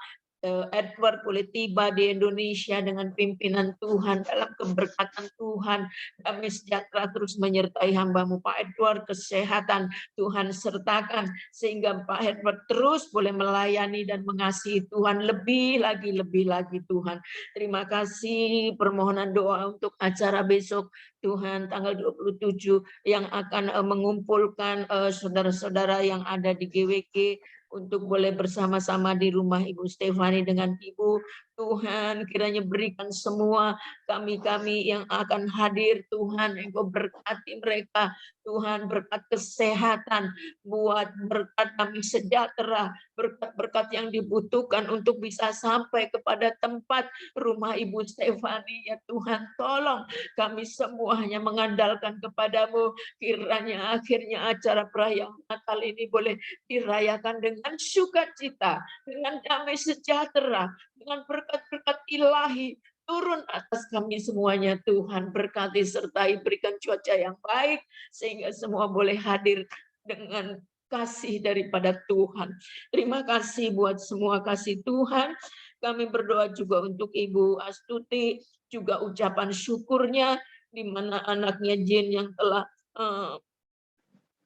[SPEAKER 8] Edward boleh tiba di Indonesia dengan pimpinan Tuhan, dalam keberkatan Tuhan. Damai sejahtera terus menyertai hamba-Mu Pak Edward, kesehatan Tuhan sertakan sehingga Pak Edward terus boleh melayani dan mengasihi Tuhan lebih lagi Tuhan. Terima kasih. Permohonan doa untuk acara besok Tuhan tanggal 27 yang akan mengumpulkan saudara-saudara yang ada di GWG untuk boleh bersama-sama di rumah Ibu Stefani dengan Ibu. Tuhan kiranya berikan semua kami-kami yang akan hadir, Tuhan Engkau berkati mereka, Tuhan berkat kesehatan, buat berkat kami sejahtera, berkat-berkat yang dibutuhkan untuk bisa sampai kepada tempat rumah Ibu Stefani. Ya Tuhan, tolong kami semua hanya mengandalkan kepadamu, kiranya akhirnya acara perayaan Natal ini boleh dirayakan dengan sukacita, dengan damai sejahtera, dengan berkat-berkat ilahi turun atas kami semuanya. Tuhan berkati sertai berikan cuaca yang baik sehingga semua boleh hadir dengan kasih daripada Tuhan. Terima kasih buat semua kasih Tuhan. Kami berdoa juga untuk Ibu Astuti, juga ucapan syukurnya di mana anaknya Jane yang telah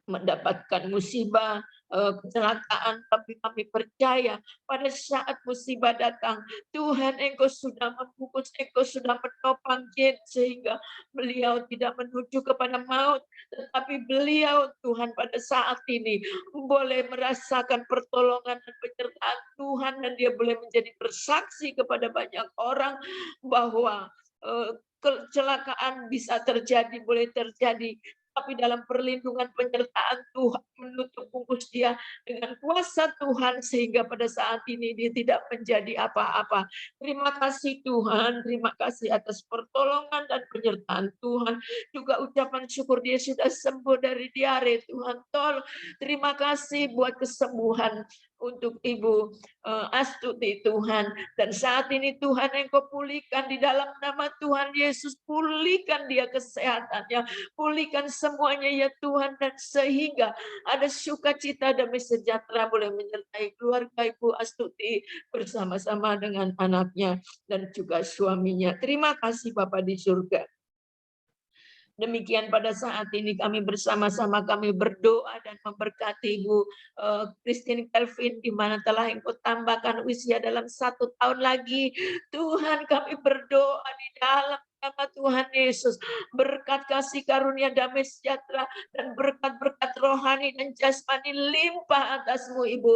[SPEAKER 8] mendapatkan musibah, kecelakaan, tapi kami percaya pada saat musibah datang, Tuhan Engkau sudah membungkus, Engkau sudah menopang Jane sehingga beliau tidak menuju kepada maut, tetapi beliau Tuhan pada saat ini boleh merasakan pertolongan dan penyertaan Tuhan, dan dia boleh menjadi bersaksi kepada banyak orang bahwa kecelakaan bisa terjadi, boleh terjadi, tapi dalam perlindungan penyertaan Tuhan menutup bungkus dia dengan kuasa Tuhan sehingga pada saat ini dia tidak menjadi apa-apa. Terima kasih Tuhan, terima kasih atas pertolongan dan penyertaan Tuhan. Juga ucapan syukur dia sudah sembuh dari diare, Tuhan tolong. Terima kasih buat kesembuhan untuk Ibu Astuti Tuhan, dan saat ini Tuhan Engkau pulihkan di dalam nama Tuhan Yesus, pulihkan dia kesehatannya, pulihkan semuanya ya Tuhan, dan sehingga ada sukacita damai sejahtera boleh menyertai keluarga Ibu Astuti bersama-sama dengan anaknya dan juga suaminya. Terima kasih Bapa di surga. Demikian pada saat ini kami bersama-sama kami berdoa dan memberkati Ibu Christine Kelvin di mana telah Engkau tambahkan usia dalam 1 tahun lagi. Tuhan kami berdoa di dalam nama Tuhan Yesus, berkat kasih karunia damai sejahtera dan berkat-berkat rohani dan jasmani limpah atasmu Ibu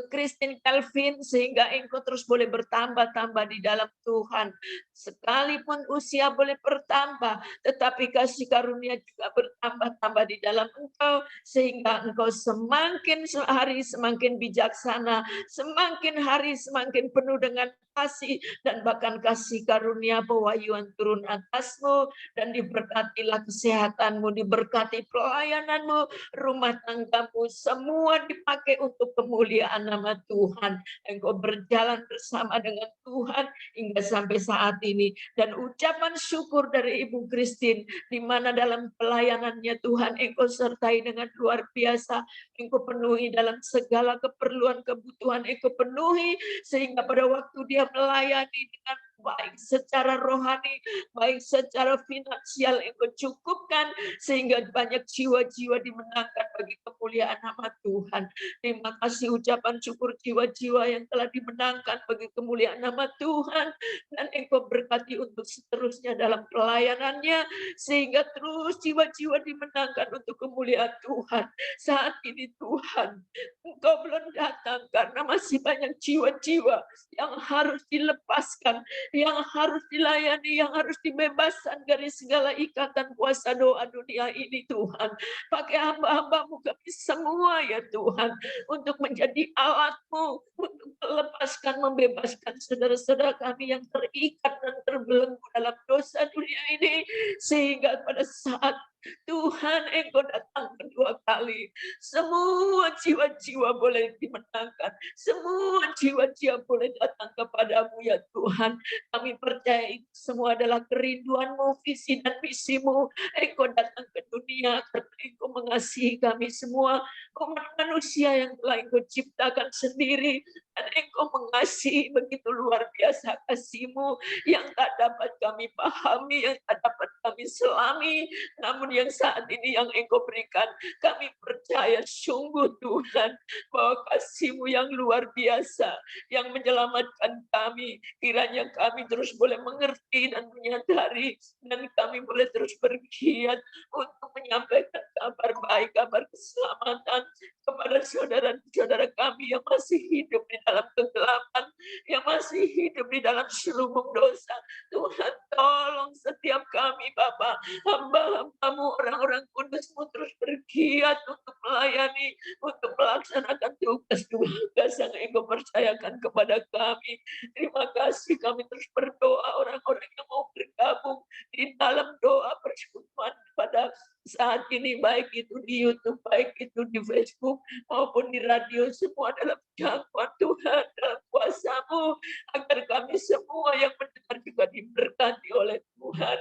[SPEAKER 8] Christine Kelvin sehingga Engkau terus boleh bertambah-tambah di dalam Tuhan. Sekalipun usia boleh bertambah, tetapi kasih karunia juga bertambah-tambah di dalam Engkau sehingga Engkau semakin hari semakin bijaksana, semakin hari semakin penuh dengan kasih dan bahkan kasih karunia pewahyuan turun atasmu, dan diberkatilah kesehatanmu, diberkati pelayananmu, rumah tanggamu, semua dipakai untuk kemuliaan nama Tuhan. Engkau berjalan bersama dengan Tuhan hingga sampai saat ini, dan ucapan syukur dari Ibu Christine di mana dalam pelayanannya Tuhan Engkau sertai dengan luar biasa, Engkau penuhi dalam segala keperluan kebutuhan, Engkau penuhi sehingga pada waktu dia melayani dengan baik secara rohani, baik secara finansial Engkau cukupkan, sehingga banyak jiwa-jiwa dimenangkan bagi kemuliaan nama Tuhan. Terima kasih ucapan syukur jiwa-jiwa yang telah dimenangkan bagi kemuliaan nama Tuhan, dan Engkau berkati untuk seterusnya dalam pelayanannya, sehingga terus jiwa-jiwa dimenangkan untuk kemuliaan Tuhan. Saat ini Tuhan, Engkau belum datang karena masih banyak jiwa-jiwa yang harus dilepaskan, yang harus dilayani, yang harus dibebaskan dari segala ikatan kuasa doa dunia ini Tuhan. Pakai hamba-hambamu kami semua ya Tuhan, untuk menjadi alat-Mu, untuk melepaskan, membebaskan saudara-saudara kami yang terikat dan terbelenggu dalam dosa dunia ini, sehingga pada saat Tuhan Engkau datang kedua kali, semua jiwa-jiwa boleh dimenangkan, semua jiwa-jiwa boleh datang kepadamu ya Tuhan. Kami percaya itu semua adalah kerinduan-Mu, visi dan misi-Mu. Engkau datang ke dunia karena Engkau mengasihi kami semua, umat manusia yang telah Engkau ciptakan sendiri, dan Engkau mengasihi begitu luar biasa kasih-Mu yang tak dapat kami pahami, yang tak dapat kami selami, namun yang saat ini yang Engkau berikan, kami percaya sungguh Tuhan, bahwa kasih-Mu yang luar biasa, yang menyelamatkan kami, kiranya kami terus boleh mengerti dan menyadari, dan kami boleh terus bergiat untuk menyampaikan kabar baik, kabar keselamatan kepada saudara-saudara kami yang masih hidup di dalam kegelapan, yang masih hidup di dalam selubung dosa. Tuhan, tolong setiap kami Bapa, hamba-hamba-Mu, orang-orang kudus-Mu terus bergiat untuk melayani, untuk melaksanakan tugas-tugas yang Engkau percayakan kepada kami. Terima kasih, kami terus berdoa orang-orang yang mau bergabung di dalam doa persekutuan pada saat ini, baik itu di YouTube, baik itu di Facebook, maupun di radio, semua dalam jangkauan Tuhan, dalam kuasa-Mu, agar kami semua yang mendengar juga diberkati oleh Tuhan.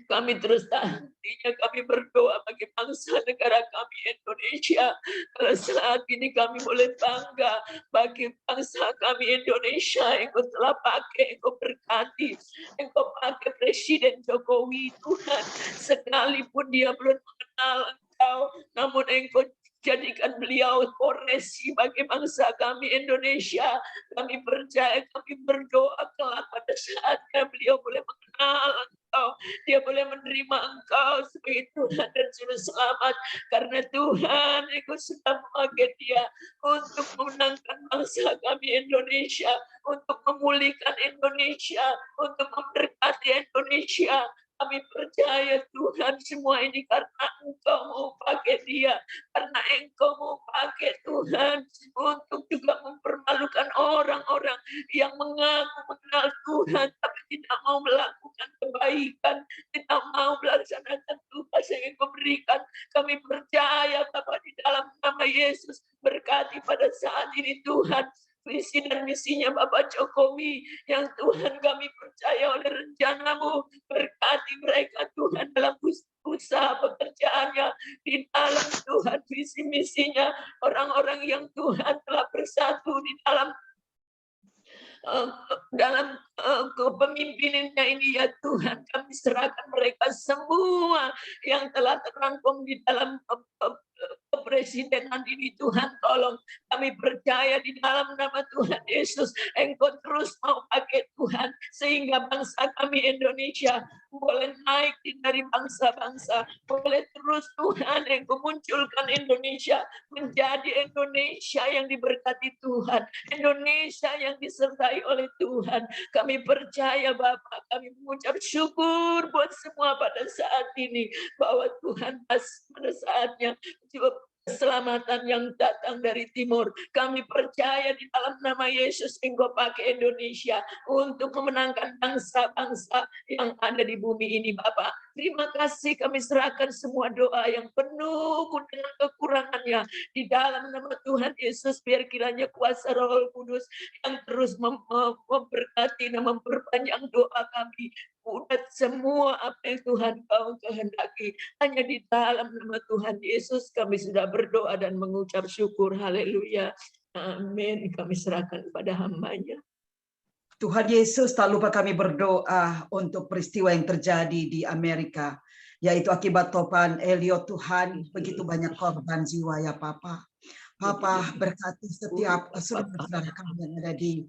[SPEAKER 8] Kami terus hentinya kami berdoa bagi bangsa negara kami Indonesia. Kalau saat ini kami boleh bangga bagi bangsa kami Indonesia, Engkau telah pakai, Engkau berkati, Engkau pakai Presiden Jokowi Tuhan. Sekalipun dia belum mengenal Engkau, namun Engkau jadikan beliau koreksi bagi bangsa kami Indonesia. Kami percaya, kami berdoa kelak pada saatnya beliau boleh mengenal Engkau, dia boleh menerima Engkau sebagai Tuhan dan Juru Selamat, karena Tuhan Engkau sudah memakai dia untuk memenangkan bangsa kami Indonesia, untuk memulihkan Indonesia, untuk memberkati Indonesia. Kami percaya Tuhan semua ini karena Engkau mau pakai dia, karena Engkau mau pakai Tuhan untuk juga mempermalukan orang-orang yang mengaku mengenal Tuhan tapi tidak mau melakukan kebaikan, tidak mau melaksanakan tugas yang Engkau berikan. Kami percaya Bapa, di dalam nama Yesus, berkati pada saat ini Tuhan visi dan misinya Bapak Jokowi yang Tuhan kami percaya oleh rencana-Mu. Berkati mereka Tuhan dalam usaha pekerjaannya, di dalam Tuhan visi misinya, orang-orang yang Tuhan telah bersatu di dalam kepemimpinannya ini ya Tuhan, kami serahkan mereka semua yang telah terangkum di dalam kepresidenan ini Tuhan. Tolong kami percaya di dalam nama Tuhan Yesus, Engkau terus mau pakai Tuhan, sehingga bangsa kami Indonesia boleh naik dari bangsa-bangsa, boleh terus Tuhan Engkau munculkan Indonesia menjadi Indonesia yang diberkati Tuhan, Indonesia yang disertai oleh Tuhan. Kami percaya Bapak, kami mengucap syukur buat semua pada saat ini, bahwa Tuhan pada saatnya keselamatan yang datang dari timur. Kami percaya di dalam nama Yesus Engkau pakai Indonesia untuk memenangkan bangsa-bangsa yang ada di bumi ini Bapak. Terima kasih, kami serahkan semua doa yang penuh dengan kekurangannya di dalam nama Tuhan Yesus. Biar kiranya kuasa Roh Kudus yang terus memberkati dan memperpanjang doa kami. Udah semua apa yang Tuhan Kau kehendaki. Hanya di dalam nama Tuhan Yesus kami sudah berdoa dan mengucap syukur. Haleluya. Amin. Kami serahkan kepada hamba-Nya.
[SPEAKER 3] Tuhan Yesus, tak lupa kami berdoa untuk peristiwa yang terjadi di Amerika, yaitu akibat topan Elliot. Tuhan, begitu banyak korban jiwa ya Papa. Papa berkati setiap saudara kami yang ada di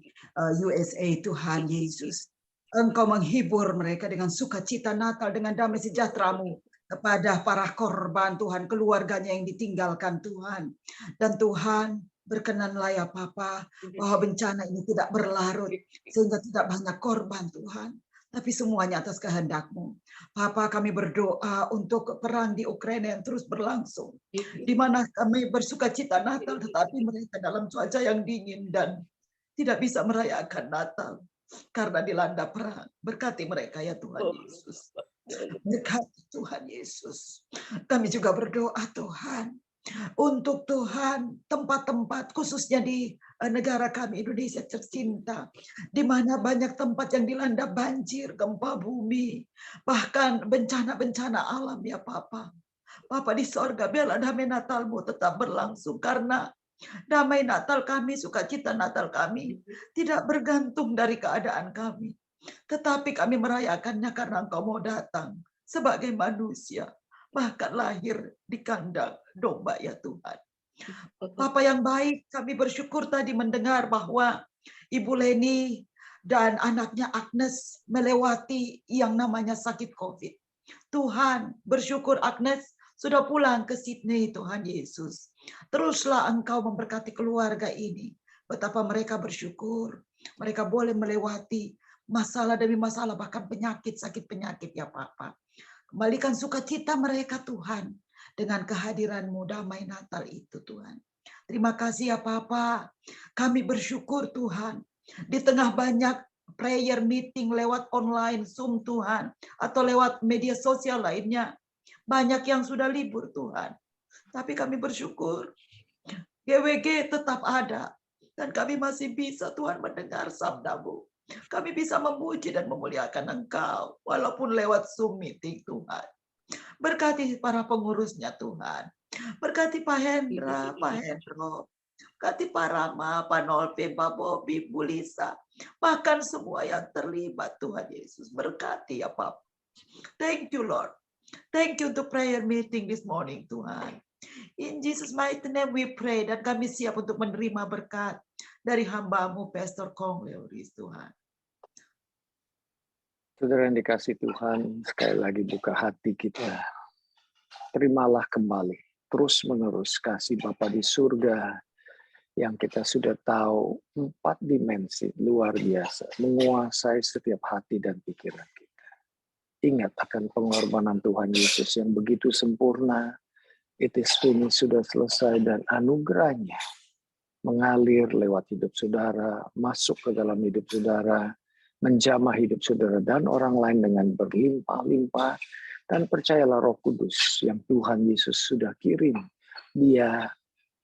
[SPEAKER 3] USA, Tuhan Yesus. Engkau menghibur mereka dengan sukacita Natal, dengan damai sejahtera-Mu kepada para korban, Tuhan, keluarganya yang ditinggalkan, Tuhan. Dan Tuhan, berkenanlah ya Papa, bahwa bencana ini tidak berlarut, sehingga tidak banyak korban, Tuhan. Tapi semuanya atas kehendak-Mu. Papa, kami berdoa untuk perang di Ukraina yang terus berlangsung, di mana kami bersuka cita Natal, tetapi mereka dalam cuaca yang dingin dan tidak bisa merayakan Natal karena dilanda perang. Berkati mereka ya Tuhan Yesus. Berkati Tuhan Yesus. Kami juga berdoa Tuhan, untuk Tuhan tempat-tempat khususnya di negara kami Indonesia tercinta, di mana banyak tempat yang dilanda banjir, gempa bumi, bahkan bencana-bencana alam ya Papa. Papa di sorga, biarlah damai Natal-Mu tetap berlangsung, karena damai Natal kami, sukacita Natal kami tidak bergantung dari keadaan kami, tetapi kami merayakannya karena Engkau mau datang sebagai manusia, bahkan lahir di kandang domba ya Tuhan. Papa yang baik, kami bersyukur tadi mendengar bahwa Ibu Leni dan anaknya Agnes melewati yang namanya sakit COVID. Tuhan, bersyukur Agnes sudah pulang ke Sydney, Tuhan Yesus. Teruslah Engkau memberkati keluarga ini. Betapa mereka bersyukur. Mereka boleh melewati masalah demi masalah, bahkan penyakit, sakit penyakit ya Papa. Kembalikan sukacita mereka Tuhan, dengan kehadiran-Mu damai Natal itu Tuhan. Terima kasih ya Papa. Kami bersyukur Tuhan, di tengah banyak prayer meeting lewat online, Zoom Tuhan, atau lewat media sosial lainnya, banyak yang sudah libur Tuhan. Tapi kami bersyukur GWG tetap ada, dan kami masih bisa Tuhan mendengar sabda-Mu. Kami bisa memuji dan memuliakan Engkau walaupun lewat Zoom meeting Tuhan. Berkati para pengurusnya Tuhan. Berkati Pak Hendra, Pak Hendro. Berkati Pak Rama, Pak Nolpe, Pak Bobi, Bu Lisa. Bahkan semua yang terlibat Tuhan Yesus. Berkati ya Pak. Thank you Lord. Thank you untuk prayer meeting this morning Tuhan. In Jesus mighty name we pray, dan kami siap untuk menerima berkat dari hamba-Mu Pastor Kong Leoris Tuhan.
[SPEAKER 1] Saudara yang dikasih Tuhan, sekali lagi buka hati kita. Terimalah kembali, terus menerus kasih Bapa di surga yang kita sudah tahu 4 dimensi luar biasa, menguasai setiap hati dan pikiran kita. Ingat akan pengorbanan Tuhan Yesus yang begitu sempurna. It is finished, sudah selesai, dan anugerahnya mengalir lewat hidup saudara, masuk ke dalam hidup saudara, menjamah hidup saudara dan orang lain dengan berlimpah-limpah. Dan percayalah Roh Kudus yang Tuhan Yesus sudah kirim, Dia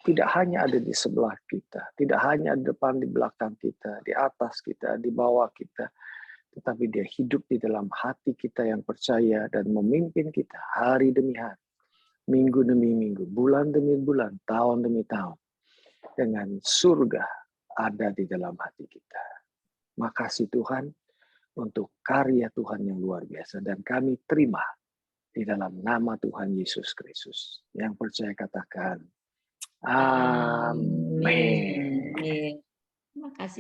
[SPEAKER 1] tidak hanya ada di sebelah kita, tidak hanya di depan, di belakang kita, di atas kita, di bawah kita, tetapi Dia hidup di dalam hati kita yang percaya dan memimpin kita hari demi hari, minggu demi minggu, bulan demi bulan, tahun demi tahun, dengan surga ada di dalam hati kita. Makasih Tuhan untuk karya Tuhan yang luar biasa, dan kami terima di dalam nama Tuhan Yesus Kristus. Yang percaya katakan, Amin.
[SPEAKER 8] Terima kasih.